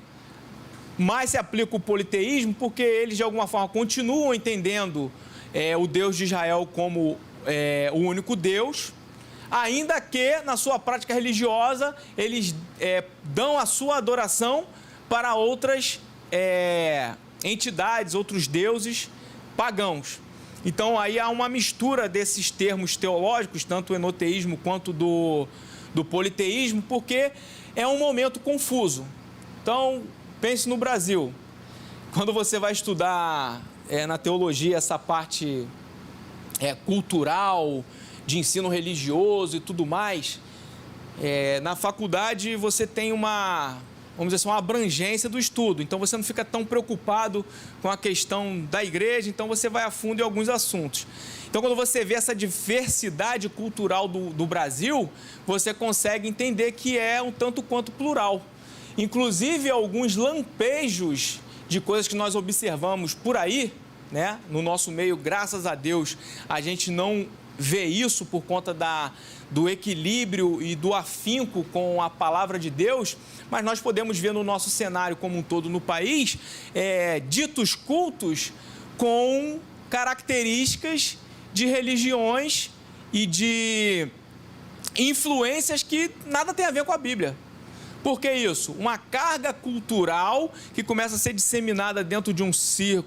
mais se aplica o politeísmo, porque eles de alguma forma continuam entendendo o Deus de Israel como o único Deus, ainda que na sua prática religiosa eles dão a sua adoração para outras entidades, outros deuses pagãos. Então aí há uma mistura desses termos teológicos, tanto o enoteísmo quanto do politeísmo, porque é um momento confuso. Então, pense no Brasil. Quando você vai estudar na teologia essa parte cultural, de ensino religioso e tudo mais, na faculdade você tem uma abrangência do estudo. Então você não fica tão preocupado com a questão da igreja, então você vai a fundo em alguns assuntos. Então, quando você vê essa diversidade cultural do Brasil, você consegue entender que é um tanto quanto plural. Inclusive, alguns lampejos de coisas que nós observamos por aí, né? No nosso meio, graças a Deus, a gente não vê isso por conta do equilíbrio e do afinco com a palavra de Deus, mas nós podemos ver no nosso cenário como um todo no país, ditos cultos com características de religiões e de influências que nada tem a ver com a Bíblia. Por que isso? Uma carga cultural que começa a ser disseminada dentro de um círculo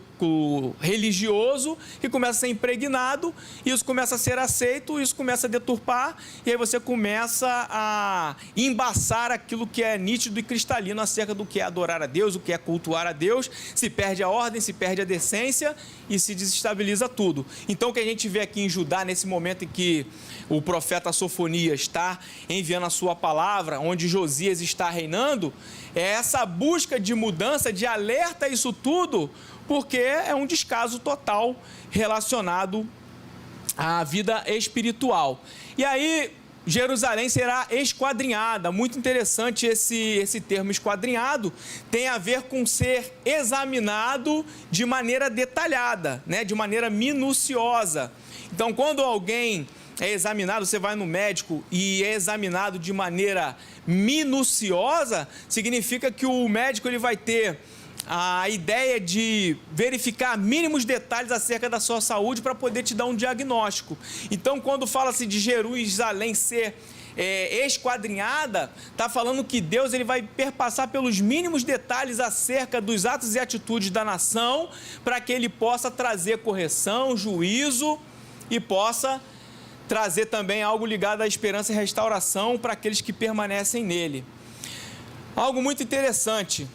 religioso, que começa a ser impregnado, isso começa a ser aceito, isso começa a deturpar, e aí você começa a embaçar aquilo que é nítido e cristalino acerca do que é adorar a Deus, o que é cultuar a Deus, se perde a ordem, se perde a decência e se desestabiliza tudo. Então o que a gente vê aqui em Judá, nesse momento em que o profeta Sofonias está enviando a sua palavra, onde Josias está reinando, é essa busca de mudança, de alerta a isso tudo, porque é um descaso total relacionado à vida espiritual. E aí, Jerusalém será esquadrinhada. Muito interessante esse termo esquadrinhado, tem a ver com ser examinado de maneira detalhada, né? De maneira minuciosa. Então, quando alguém é examinado, você vai no médico e é examinado de maneira minuciosa, significa que o médico ele vai ter a ideia de verificar mínimos detalhes acerca da sua saúde para poder te dar um diagnóstico. Então, quando fala-se de Jerusalém ser esquadrinhada, está falando que Deus ele vai perpassar pelos mínimos detalhes acerca dos atos e atitudes da nação, para que ele possa trazer correção, juízo e possa trazer também algo ligado à esperança e restauração para aqueles que permanecem nele. Algo muito interessante,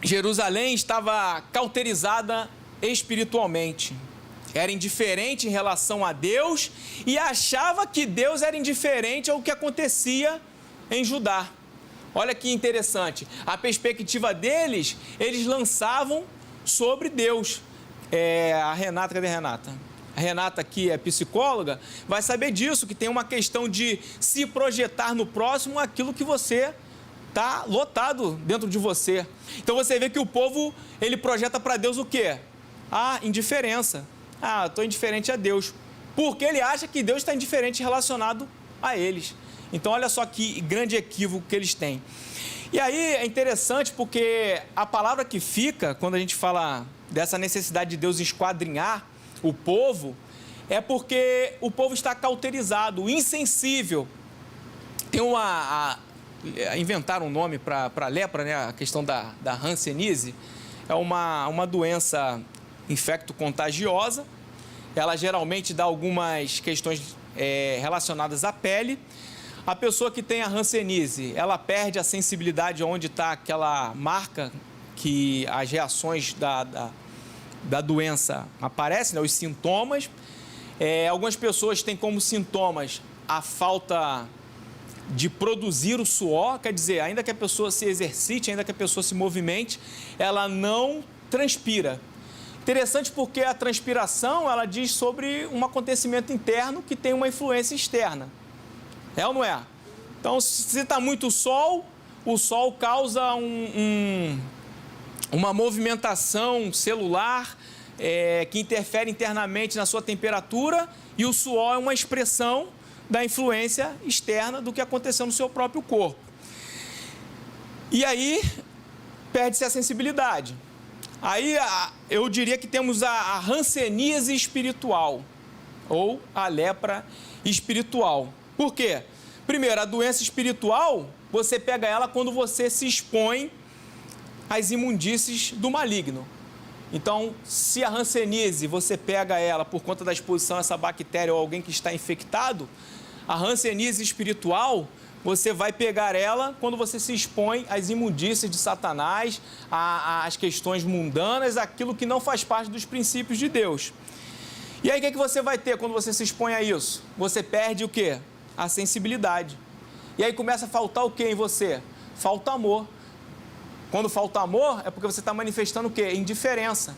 Jerusalém estava cauterizada espiritualmente. Era indiferente em relação a Deus e achava que Deus era indiferente ao que acontecia em Judá. Olha que interessante. A perspectiva deles, eles lançavam sobre Deus. A Renata, cadê a Renata? A Renata, que é psicóloga, vai saber disso, que tem uma questão de se projetar no próximo aquilo que você está lotado dentro de você. Então você vê que o povo, ele projeta para Deus o quê? A indiferença. Estou indiferente a Deus. Porque ele acha que Deus está indiferente relacionado a eles. Então olha só que grande equívoco que eles têm. E aí é interessante porque a palavra que fica, quando a gente fala dessa necessidade de Deus esquadrinhar o povo, é porque o povo está cauterizado, insensível. Tem inventaram um nome para a lepra, né? A questão da hanseníase. É uma doença infecto-contagiosa. Ela geralmente dá algumas questões relacionadas à pele. A pessoa que tem a hanseníase, ela perde a sensibilidade onde está aquela marca que as reações da doença aparecem, né? Os sintomas. Algumas pessoas têm como sintomas a falta de produzir o suor, quer dizer, ainda que a pessoa se exercite, ainda que a pessoa se movimente, ela não transpira. Interessante porque a transpiração, ela diz sobre um acontecimento interno que tem uma influência externa. É ou não é? Então, se está muito sol, o sol causa uma movimentação celular que interfere internamente na sua temperatura, e o suor é uma expressão da influência externa do que aconteceu no seu próprio corpo. E aí, perde-se a sensibilidade. Aí, eu diria que temos a hanseníase espiritual, ou a lepra espiritual. Por quê? Primeiro, a doença espiritual, você pega ela quando você se expõe às imundícies do maligno. Então, se a hanseníase, você pega ela por conta da exposição a essa bactéria ou alguém que está infectado, a hanseníase espiritual, você vai pegar ela quando você se expõe às imundícies de Satanás, às questões mundanas, aquilo que não faz parte dos princípios de Deus. E aí, o que você vai ter quando você se expõe a isso? Você perde o quê? A sensibilidade. E aí começa a faltar o quê em você? Falta amor. Quando falta amor, é porque você está manifestando o quê? Indiferença.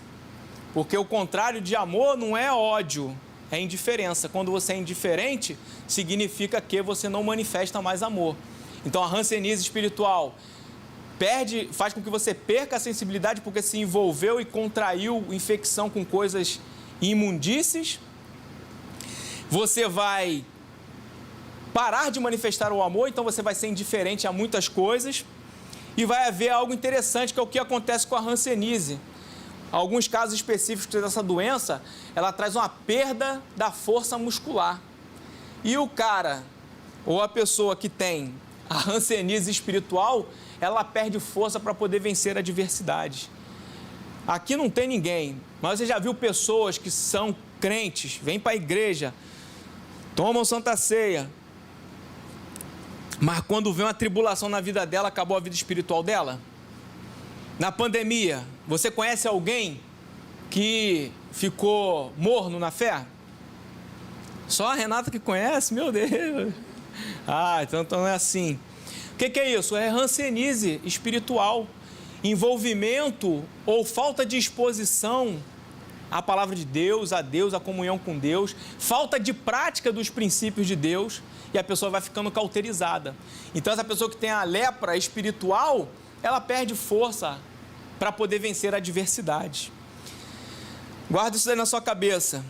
Porque o contrário de amor não é ódio, é indiferença. Quando você é indiferente, significa que você não manifesta mais amor. Então, a hanseníase espiritual faz com que você perca a sensibilidade porque se envolveu e contraiu infecção com coisas imundícies. Você vai parar de manifestar o amor, então você vai ser indiferente a muitas coisas. E vai haver algo interessante, que é o que acontece com a hanseníase. Alguns casos específicos dessa doença, ela traz uma perda da força muscular. E o cara, ou a pessoa que tem a hanseníase espiritual, ela perde força para poder vencer a adversidade. Aqui não tem ninguém, mas você já viu pessoas que são crentes, vêm para a igreja, tomam Santa Ceia, mas quando vem uma tribulação na vida dela, acabou a vida espiritual dela? Na pandemia, você conhece alguém que ficou morno na fé? Só a Renata que conhece? Meu Deus! Então não é assim. O que é isso? É hanseníase espiritual. Envolvimento ou falta de exposição à palavra de Deus, a Deus, a comunhão com Deus, falta de prática dos princípios de Deus, e a pessoa vai ficando cauterizada. Então, essa pessoa que tem a lepra espiritual, ela perde força para poder vencer a adversidade. Guarda isso aí na sua cabeça.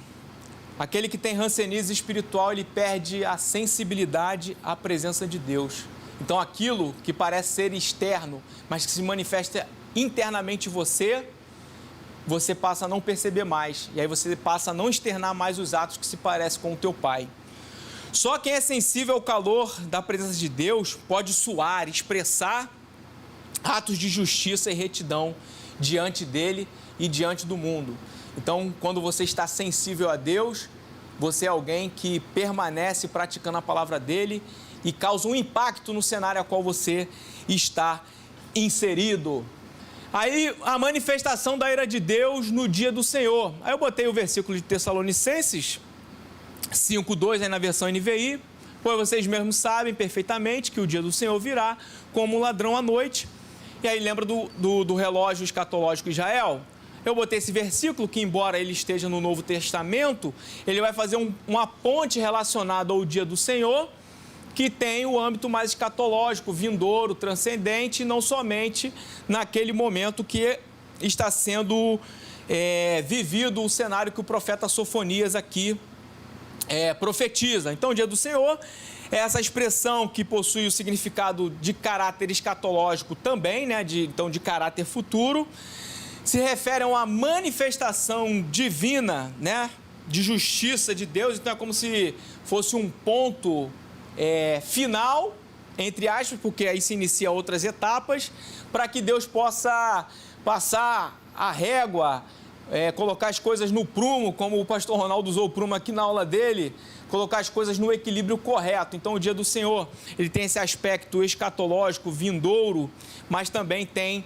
Aquele que tem hanseníase espiritual, ele perde a sensibilidade à presença de Deus. Então, aquilo que parece ser externo, mas que se manifesta internamente em você passa a não perceber mais. E aí você passa a não externar mais os atos que se parecem com o teu pai. Só quem é sensível ao calor da presença de Deus pode suar, expressar atos de justiça e retidão diante dele e diante do mundo. Então, quando você está sensível a Deus, você é alguém que permanece praticando a palavra dele e causa um impacto no cenário a qual você está inserido. Aí, a manifestação da ira de Deus no dia do Senhor. Aí eu botei o versículo de Tessalonicenses 5:2 aí na versão NVI, pois vocês mesmos sabem perfeitamente que o dia do Senhor virá como um ladrão à noite. E aí lembra do relógio escatológico Israel? Eu botei esse versículo que, embora ele esteja no Novo Testamento, ele vai fazer uma ponte relacionada ao dia do Senhor, que tem o âmbito mais escatológico, vindouro, transcendente, não somente naquele momento que está sendo vivido o cenário que o profeta Sofonias aqui profetiza. Então, o dia do Senhor é essa expressão que possui o significado de caráter escatológico também, né? Então, de caráter futuro, se refere a uma manifestação divina, né? De justiça de Deus. Então, é como se fosse um ponto final, entre aspas, porque aí se inicia outras etapas, para que Deus possa passar a régua, colocar as coisas no prumo, como o pastor Ronaldo usou o prumo aqui na aula dele, colocar as coisas no equilíbrio correto. Então, o dia do Senhor, ele tem esse aspecto escatológico, vindouro, mas também tem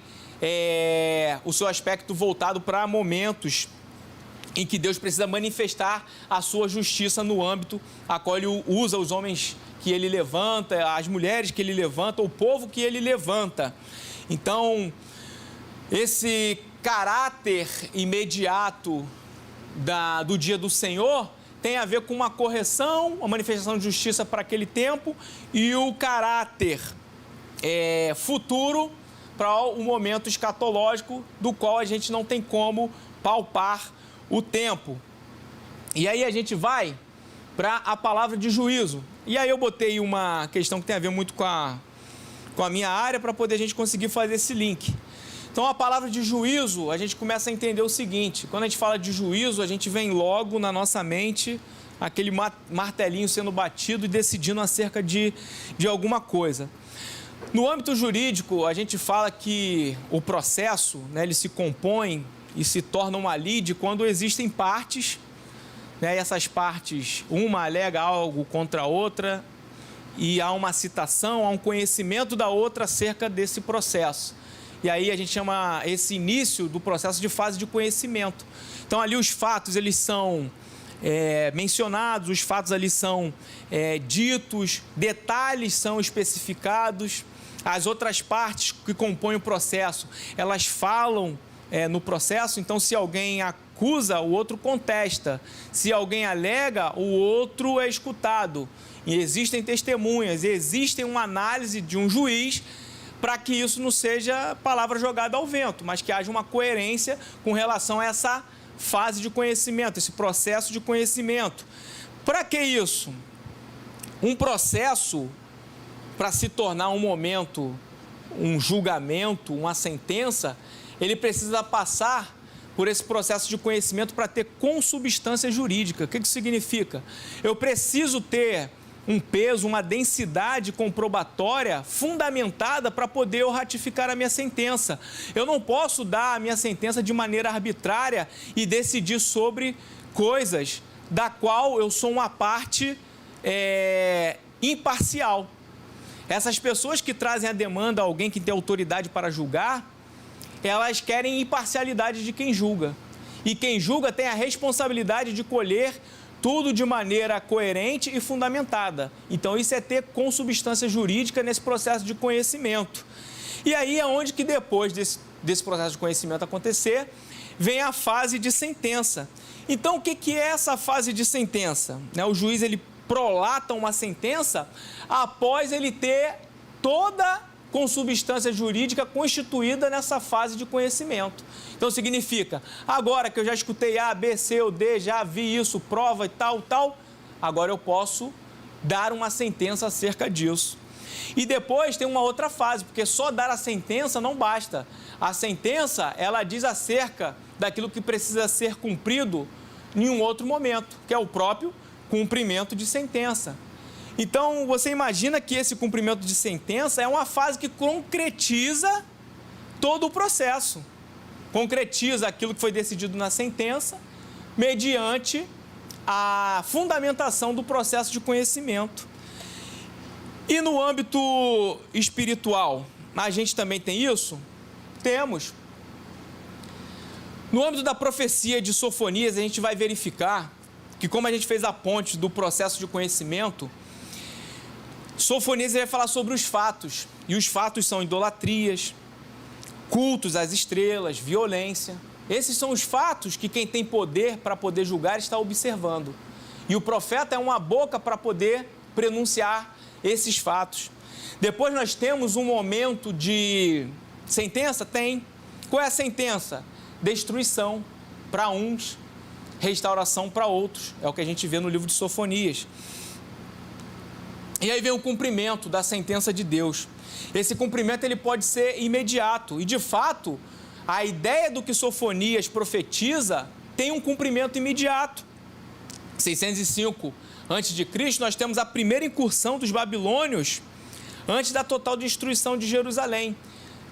o seu aspecto voltado para momentos em que Deus precisa manifestar a sua justiça no âmbito a qual ele usa os homens que ele levanta, as mulheres que ele levanta, o povo que ele levanta. Então, esse caráter imediato do dia do Senhor tem a ver com uma correção, uma manifestação de justiça para aquele tempo, e o caráter futuro para o momento escatológico, do qual a gente não tem como palpar o tempo. E aí a gente vai para a palavra de juízo. E aí eu botei uma questão que tem a ver muito com a minha área, para poder a gente conseguir fazer esse link. Então, a palavra de juízo, a gente começa a entender o seguinte: quando a gente fala de juízo, a gente vem logo na nossa mente aquele martelinho sendo batido e decidindo acerca de alguma coisa. No âmbito jurídico, a gente fala que o processo, né, ele se compõe e se torna uma lide quando existem partes, né, e essas partes, uma alega algo contra a outra, e há uma citação, há um conhecimento da outra acerca desse processo. E aí a gente chama esse início do processo de fase de conhecimento. Então, ali os fatos, eles são mencionados, os fatos ali são ditos, detalhes são especificados, as outras partes que compõem o processo, elas falam no processo. Então, se alguém acusa, o outro contesta. Se alguém alega, o outro é escutado. E existem testemunhas, existe uma análise de um juiz para que isso não seja palavra jogada ao vento, mas que haja uma coerência com relação a essa fase de conhecimento, esse processo de conhecimento. Para que isso? Um processo, para se tornar um momento, um julgamento, uma sentença, ele precisa passar por esse processo de conhecimento para ter consubstância jurídica. O que isso significa? Eu preciso ter um peso, uma densidade comprobatória fundamentada para poder eu ratificar a minha sentença. Eu não posso dar a minha sentença de maneira arbitrária e decidir sobre coisas da qual eu sou uma parte imparcial. Essas pessoas que trazem a demanda a alguém que tem autoridade para julgar, elas querem imparcialidade de quem julga. E quem julga tem a responsabilidade de colher tudo de maneira coerente e fundamentada. Então, isso é ter consubstância jurídica nesse processo de conhecimento. E aí é onde que depois desse processo de conhecimento acontecer, vem a fase de sentença. Então, o que é essa fase de sentença? O juiz, ele prolata uma sentença após ele ter toda consubstância jurídica constituída nessa fase de conhecimento. Então, significa, agora que eu já escutei A, B, C ou D, já vi isso, prova e tal, agora eu posso dar uma sentença acerca disso. E depois tem uma outra fase, porque só dar a sentença não basta. A sentença, ela diz acerca daquilo que precisa ser cumprido em um outro momento, que é o próprio cumprimento de sentença. Então, você imagina que esse cumprimento de sentença é uma fase que concretiza todo o processo. Concretiza aquilo que foi decidido na sentença, mediante a fundamentação do processo de conhecimento. E no âmbito espiritual, a gente também tem isso? Temos. No âmbito da profecia de Sofonias, a gente vai verificar que, como a gente fez a ponte do processo de conhecimento, Sofonias vai falar sobre os fatos, e os fatos são idolatrias, cultos às estrelas, violência. Esses são os fatos que quem tem poder para poder julgar está observando. E o profeta é uma boca para poder pronunciar esses fatos. Depois nós temos um momento de sentença? Tem. Qual é a sentença? Destruição para uns, restauração para outros. É o que a gente vê no livro de Sofonias. E aí vem o cumprimento da sentença de Deus. Esse cumprimento ele pode ser imediato. E, de fato, a ideia do que Sofonias profetiza tem um cumprimento imediato. 605 a.C., nós temos a primeira incursão dos babilônios antes da total destruição de Jerusalém.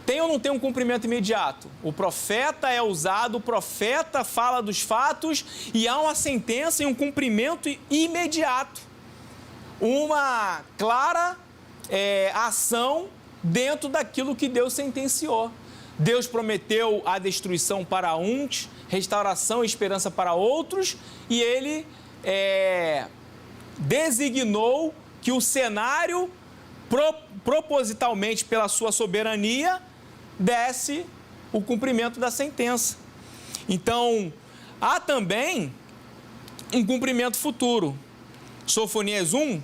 Tem ou não tem um cumprimento imediato? O profeta é usado, o profeta fala dos fatos e há uma sentença e um cumprimento imediato. Uma clara ação dentro daquilo que Deus sentenciou. Deus prometeu a destruição para uns, restauração e esperança para outros, e Ele designou que o cenário, propositalmente pela sua soberania, desse o cumprimento da sentença. Então, há também um cumprimento futuro. Sofonias 1,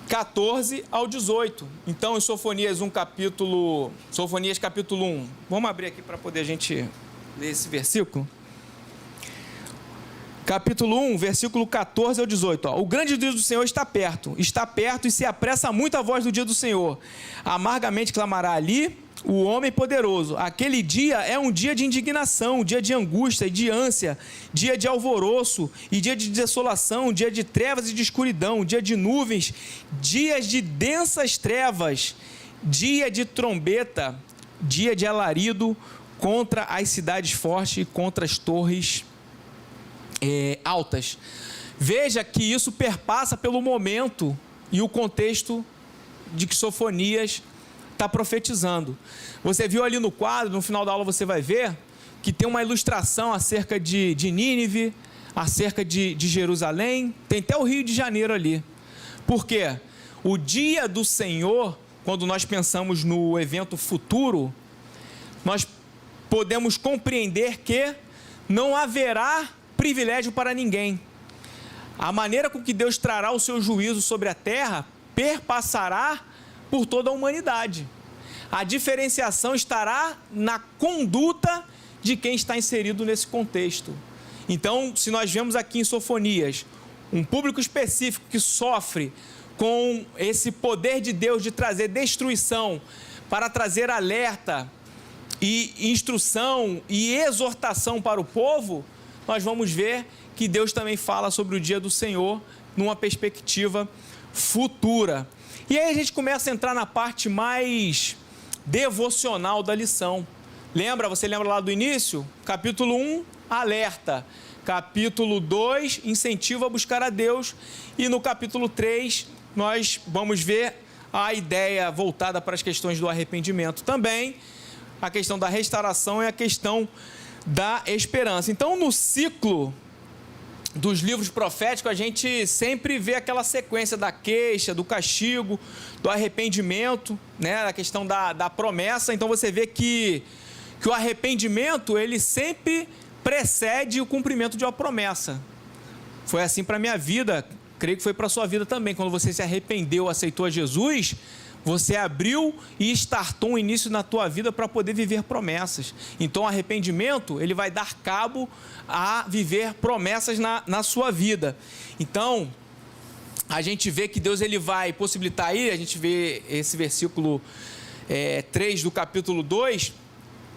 14 ao 18. Então, em Sofonias capítulo 1. Vamos abrir aqui para poder a gente ler esse versículo. Capítulo 1, versículo 14 ao 18. O grande dia do Senhor está perto e se apressa muito a voz do dia do Senhor. Amargamente clamará ali o homem poderoso. Aquele dia é um dia de indignação, um dia de angústia e de ânsia, dia de alvoroço e dia de desolação, dia de trevas e de escuridão, dia de nuvens, dias de densas trevas, dia de trombeta, dia de alarido contra as cidades fortes e contra as torres altas. Veja que isso perpassa pelo momento e o contexto de que Sofonias está profetizando. Você viu ali no quadro, no final da aula você vai ver que tem uma ilustração acerca de Nínive, acerca de Jerusalém, tem até o Rio de Janeiro ali. Por quê? O dia do Senhor, quando nós pensamos no evento futuro, nós podemos compreender que não haverá privilégio para ninguém. A maneira com que Deus trará o seu juízo sobre a terra perpassará por toda a humanidade. A diferenciação estará na conduta de quem está inserido nesse contexto. Então, se nós vemos aqui em Sofonias um público específico que sofre com esse poder de Deus de trazer destruição para trazer alerta e instrução e exortação para o povo, nós vamos ver que Deus também fala sobre o dia do Senhor numa perspectiva futura. E aí a gente começa a entrar na parte mais devocional da lição. Você lembra lá do início? Capítulo 1, alerta. Capítulo 2, incentivo a buscar a Deus. E no capítulo 3, nós vamos ver a ideia voltada para as questões do arrependimento também, a questão da restauração e a questão da esperança. Então, no ciclo dos livros proféticos, a gente sempre vê aquela sequência da queixa, do castigo, do arrependimento, né? A questão da promessa. Então, você vê que o arrependimento, ele sempre precede o cumprimento de uma promessa. Foi assim para a minha vida, creio que foi para a sua vida também. Quando você se arrependeu, aceitou a Jesus, você abriu e startou um início na tua vida para poder viver promessas. Então, o arrependimento, ele vai dar cabo a viver promessas na sua vida. Então, a gente vê que Deus ele vai possibilitar aí, a gente vê esse versículo 3 do capítulo 2,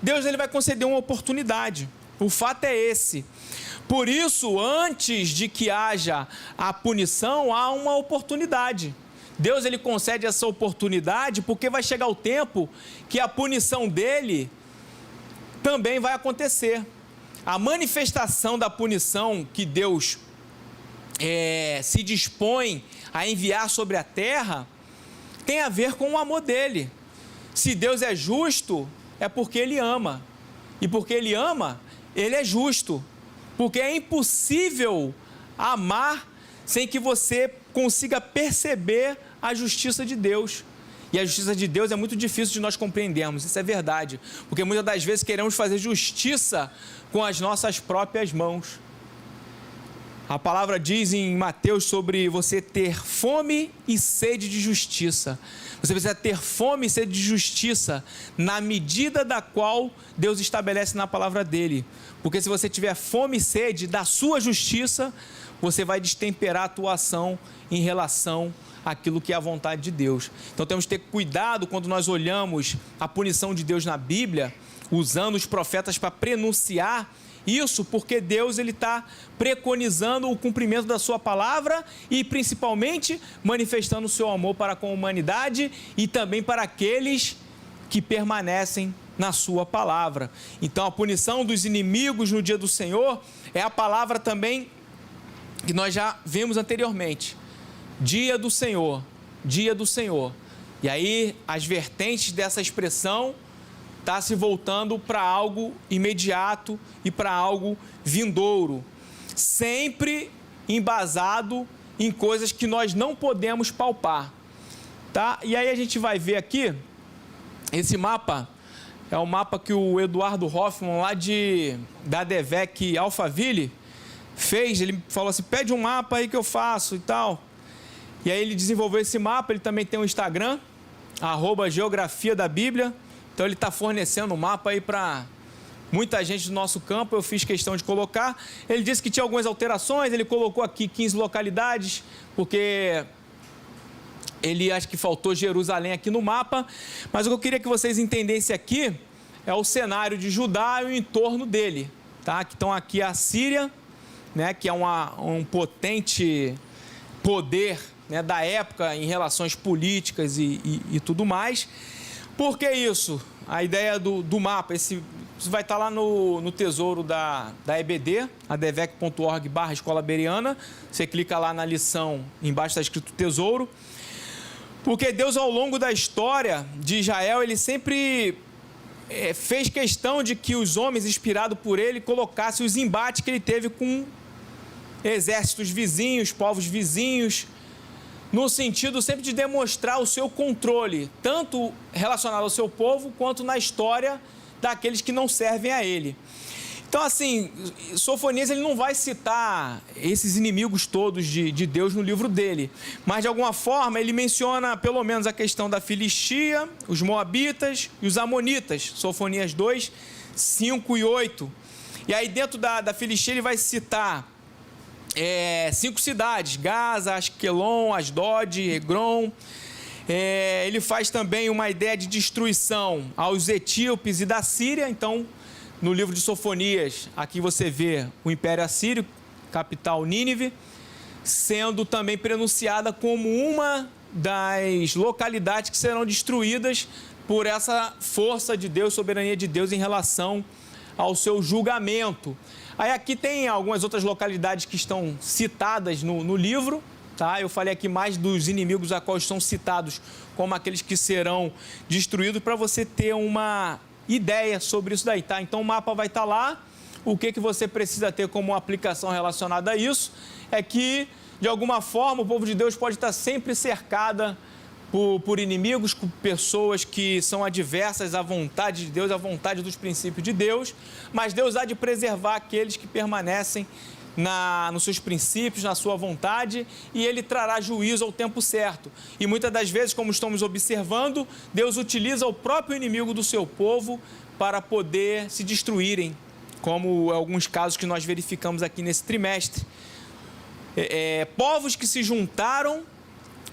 Deus ele vai conceder uma oportunidade. O fato é esse. Por isso, antes de que haja a punição, há uma oportunidade. Deus ele concede essa oportunidade porque vai chegar o tempo que a punição dele também vai acontecer. A manifestação da punição que Deus se dispõe a enviar sobre a terra tem a ver com o amor dele. Se Deus é justo, é porque ele ama. E porque Ele ama, Ele é justo. Porque é impossível amar sem que você consiga perceber a justiça de Deus. E a justiça de Deus é muito difícil de nós compreendermos, isso é verdade. Porque muitas das vezes queremos fazer justiça com as nossas próprias mãos. A palavra diz em Mateus sobre você ter fome e sede de justiça. Você precisa ter fome e sede de justiça na medida da qual Deus estabelece na palavra dele. Porque se você tiver fome e sede da sua justiça, você vai destemperar a tua ação em relação àquilo que é a vontade de Deus. Então temos que ter cuidado quando nós olhamos a punição de Deus na Bíblia, usando os profetas para prenunciar isso, porque Deus está preconizando o cumprimento da sua palavra e principalmente manifestando o seu amor para com a humanidade e também para aqueles que permanecem na sua palavra. Então a punição dos inimigos no dia do Senhor é a palavra também que nós já vimos anteriormente. Dia do Senhor, dia do Senhor. E aí as vertentes dessa expressão está se voltando para algo imediato e para algo vindouro, sempre embasado em coisas que nós não podemos palpar, tá? E aí a gente vai ver aqui, esse mapa, é o mapa que o Eduardo Hoffman, lá da Devec Alphaville, fez. Ele falou assim, pede um mapa aí que eu faço e tal. E aí ele desenvolveu esse mapa, ele também tem um Instagram, @geografia da Bíblia. Então ele está fornecendo um mapa aí para muita gente do nosso campo, eu fiz questão de colocar. Ele disse que tinha algumas alterações, ele colocou aqui 15 localidades, porque ele acha que faltou Jerusalém aqui no mapa. Mas o que eu queria que vocês entendessem aqui é o cenário de Judá e o entorno dele, tá? Que estão aqui a Síria, né, que é um potente poder, né, da época em relações políticas e tudo mais. Por que isso? A ideia do mapa, isso vai estar lá no tesouro da EBD, adevec.org/Escola Bereana. Você clica lá na lição, embaixo está escrito tesouro. Porque Deus, ao longo da história de Israel, ele sempre fez questão de que os homens, inspirados por ele, colocassem os embates que ele teve com exércitos vizinhos, povos vizinhos, no sentido sempre de demonstrar o seu controle, tanto relacionado ao seu povo, quanto na história daqueles que não servem a ele. Então, assim, Sofonias ele não vai citar esses inimigos todos de Deus no livro dele, mas de alguma forma ele menciona pelo menos a questão da Filistia, os Moabitas e os Amonitas, Sofonias 2, 5 e 8. E aí dentro da Filistia ele vai citar 5 cidades, Gaza, Asquelon, Asdod, Egron. Ele faz também uma ideia de destruição aos etíopes e da Síria. Então, no livro de Sofonias, aqui você vê o Império Assírio, capital Nínive, sendo também prenunciada como uma das localidades que serão destruídas por essa força de Deus, soberania de Deus em relação ao seu julgamento. Aí aqui tem algumas outras localidades que estão citadas no livro, tá? Eu falei aqui mais dos inimigos a quais são citados como aqueles que serão destruídos, para você ter uma ideia sobre isso daí, tá? Então o mapa vai estar lá. O que você precisa ter como aplicação relacionada a isso é que, de alguma forma, o povo de Deus pode estar sempre cercada por inimigos, com pessoas que são adversas à vontade de Deus, à vontade dos princípios de Deus, mas Deus há de preservar aqueles que permanecem nos seus princípios, na sua vontade, e Ele trará juízo ao tempo certo. E muitas das vezes, como estamos observando, Deus utiliza o próprio inimigo do seu povo para poder se destruírem, como alguns casos que nós verificamos aqui nesse trimestre. Povos que se juntaram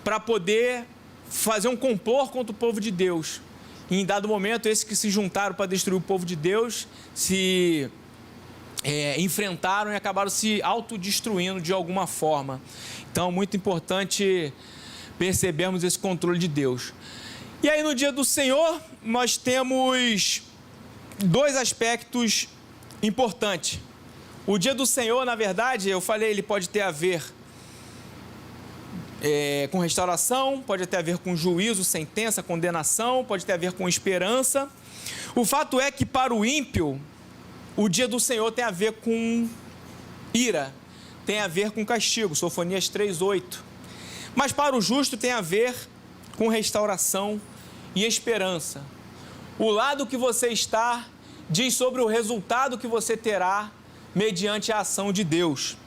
para poder fazer um complô contra o povo de Deus. E em dado momento, esses que se juntaram para destruir o povo de Deus se enfrentaram e acabaram se autodestruindo de alguma forma. Então, muito importante percebermos esse controle de Deus. E aí, no dia do Senhor, nós temos 2 aspectos importantes. O dia do Senhor, na verdade, eu falei, ele pode ter a ver com restauração, pode ter a ver com juízo, sentença, condenação, pode ter a ver com esperança. O fato é que para o ímpio, o dia do Senhor tem a ver com ira, tem a ver com castigo, Sofonias 3:8. Mas para o justo tem a ver com restauração e esperança. O lado que você está diz sobre o resultado que você terá mediante a ação de Deus.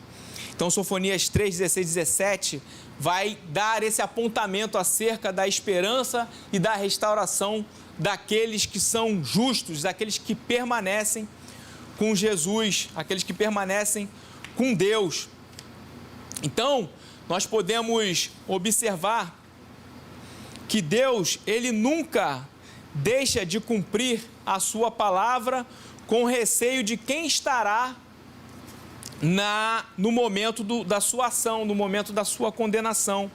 Então, Sofonias 3:16, 17 vai dar esse apontamento acerca da esperança e da restauração daqueles que são justos, daqueles que permanecem com Jesus, aqueles que permanecem com Deus. Então, nós podemos observar que Deus, ele nunca deixa de cumprir a sua palavra com receio de quem estará no momento da sua ação, no momento da sua condenação.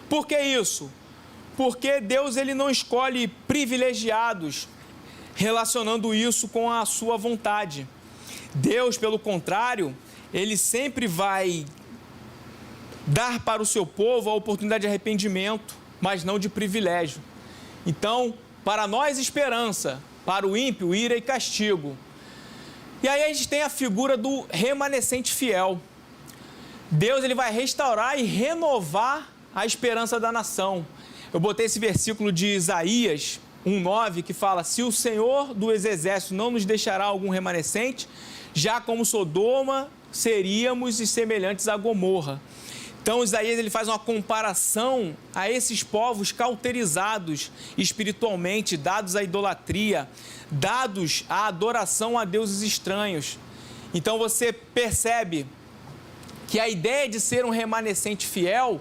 Por que isso? Porque Deus, ele não escolhe privilegiados, relacionando isso com a sua vontade. Deus, pelo contrário, ele sempre vai dar para o seu povo a oportunidade de arrependimento, mas não de privilégio. Então, para nós, esperança, para o ímpio, ira e castigo. E aí a gente tem a figura do remanescente fiel. Deus, ele vai restaurar e renovar a esperança da nação. Eu botei esse versículo de Isaías 1:9 que fala: se o Senhor dos exércitos não nos deixará algum remanescente, já como Sodoma seríamos e semelhantes a Gomorra. Então, Isaías, ele faz uma comparação a esses povos cauterizados espiritualmente, dados à idolatria, dados à adoração a deuses estranhos. Então, você percebe que a ideia de ser um remanescente fiel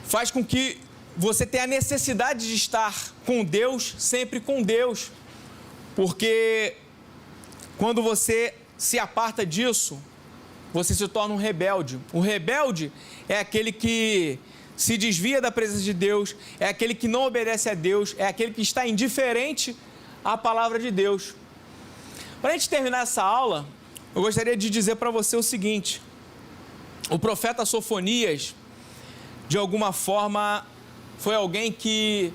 faz com que você tenha a necessidade de estar com Deus, sempre com Deus. Porque quando você se aparta disso, você se torna um rebelde. O rebelde é aquele que se desvia da presença de Deus, é aquele que não obedece a Deus, é aquele que está indiferente à palavra de Deus. Para a gente terminar essa aula, eu gostaria de dizer para você o seguinte: o profeta Sofonias, de alguma forma, foi alguém que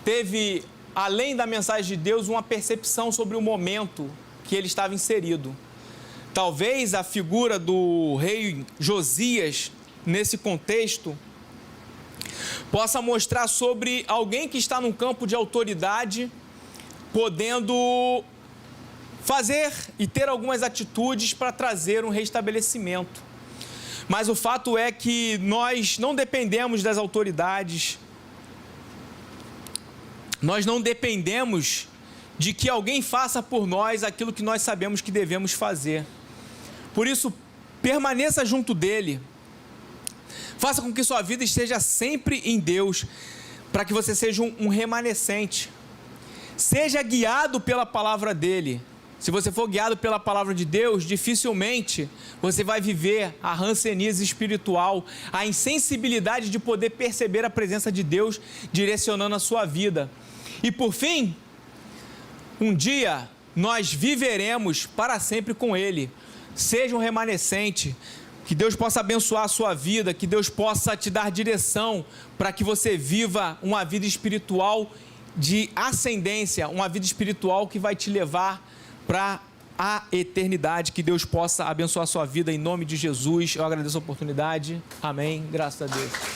teve, além da mensagem de Deus, uma percepção sobre o momento que ele estava inserido. Talvez a figura do rei Josias, nesse contexto, possa mostrar sobre alguém que está num campo de autoridade, podendo fazer e ter algumas atitudes para trazer um restabelecimento. Mas o fato é que nós não dependemos das autoridades, nós não dependemos de que alguém faça por nós aquilo que nós sabemos que devemos fazer. Por isso, permaneça junto dele. Faça com que sua vida esteja sempre em Deus, para que você seja um remanescente. Seja guiado pela palavra dele. Se você for guiado pela palavra de Deus, dificilmente você vai viver a ranceníase espiritual, a insensibilidade de poder perceber a presença de Deus direcionando a sua vida. E por fim, um dia nós viveremos para sempre com ele. Seja um remanescente, que Deus possa abençoar a sua vida, que Deus possa te dar direção para que você viva uma vida espiritual de ascendência, uma vida espiritual que vai te levar para a eternidade. Que Deus possa abençoar a sua vida em nome de Jesus. Eu agradeço a oportunidade. Amém. Graças a Deus.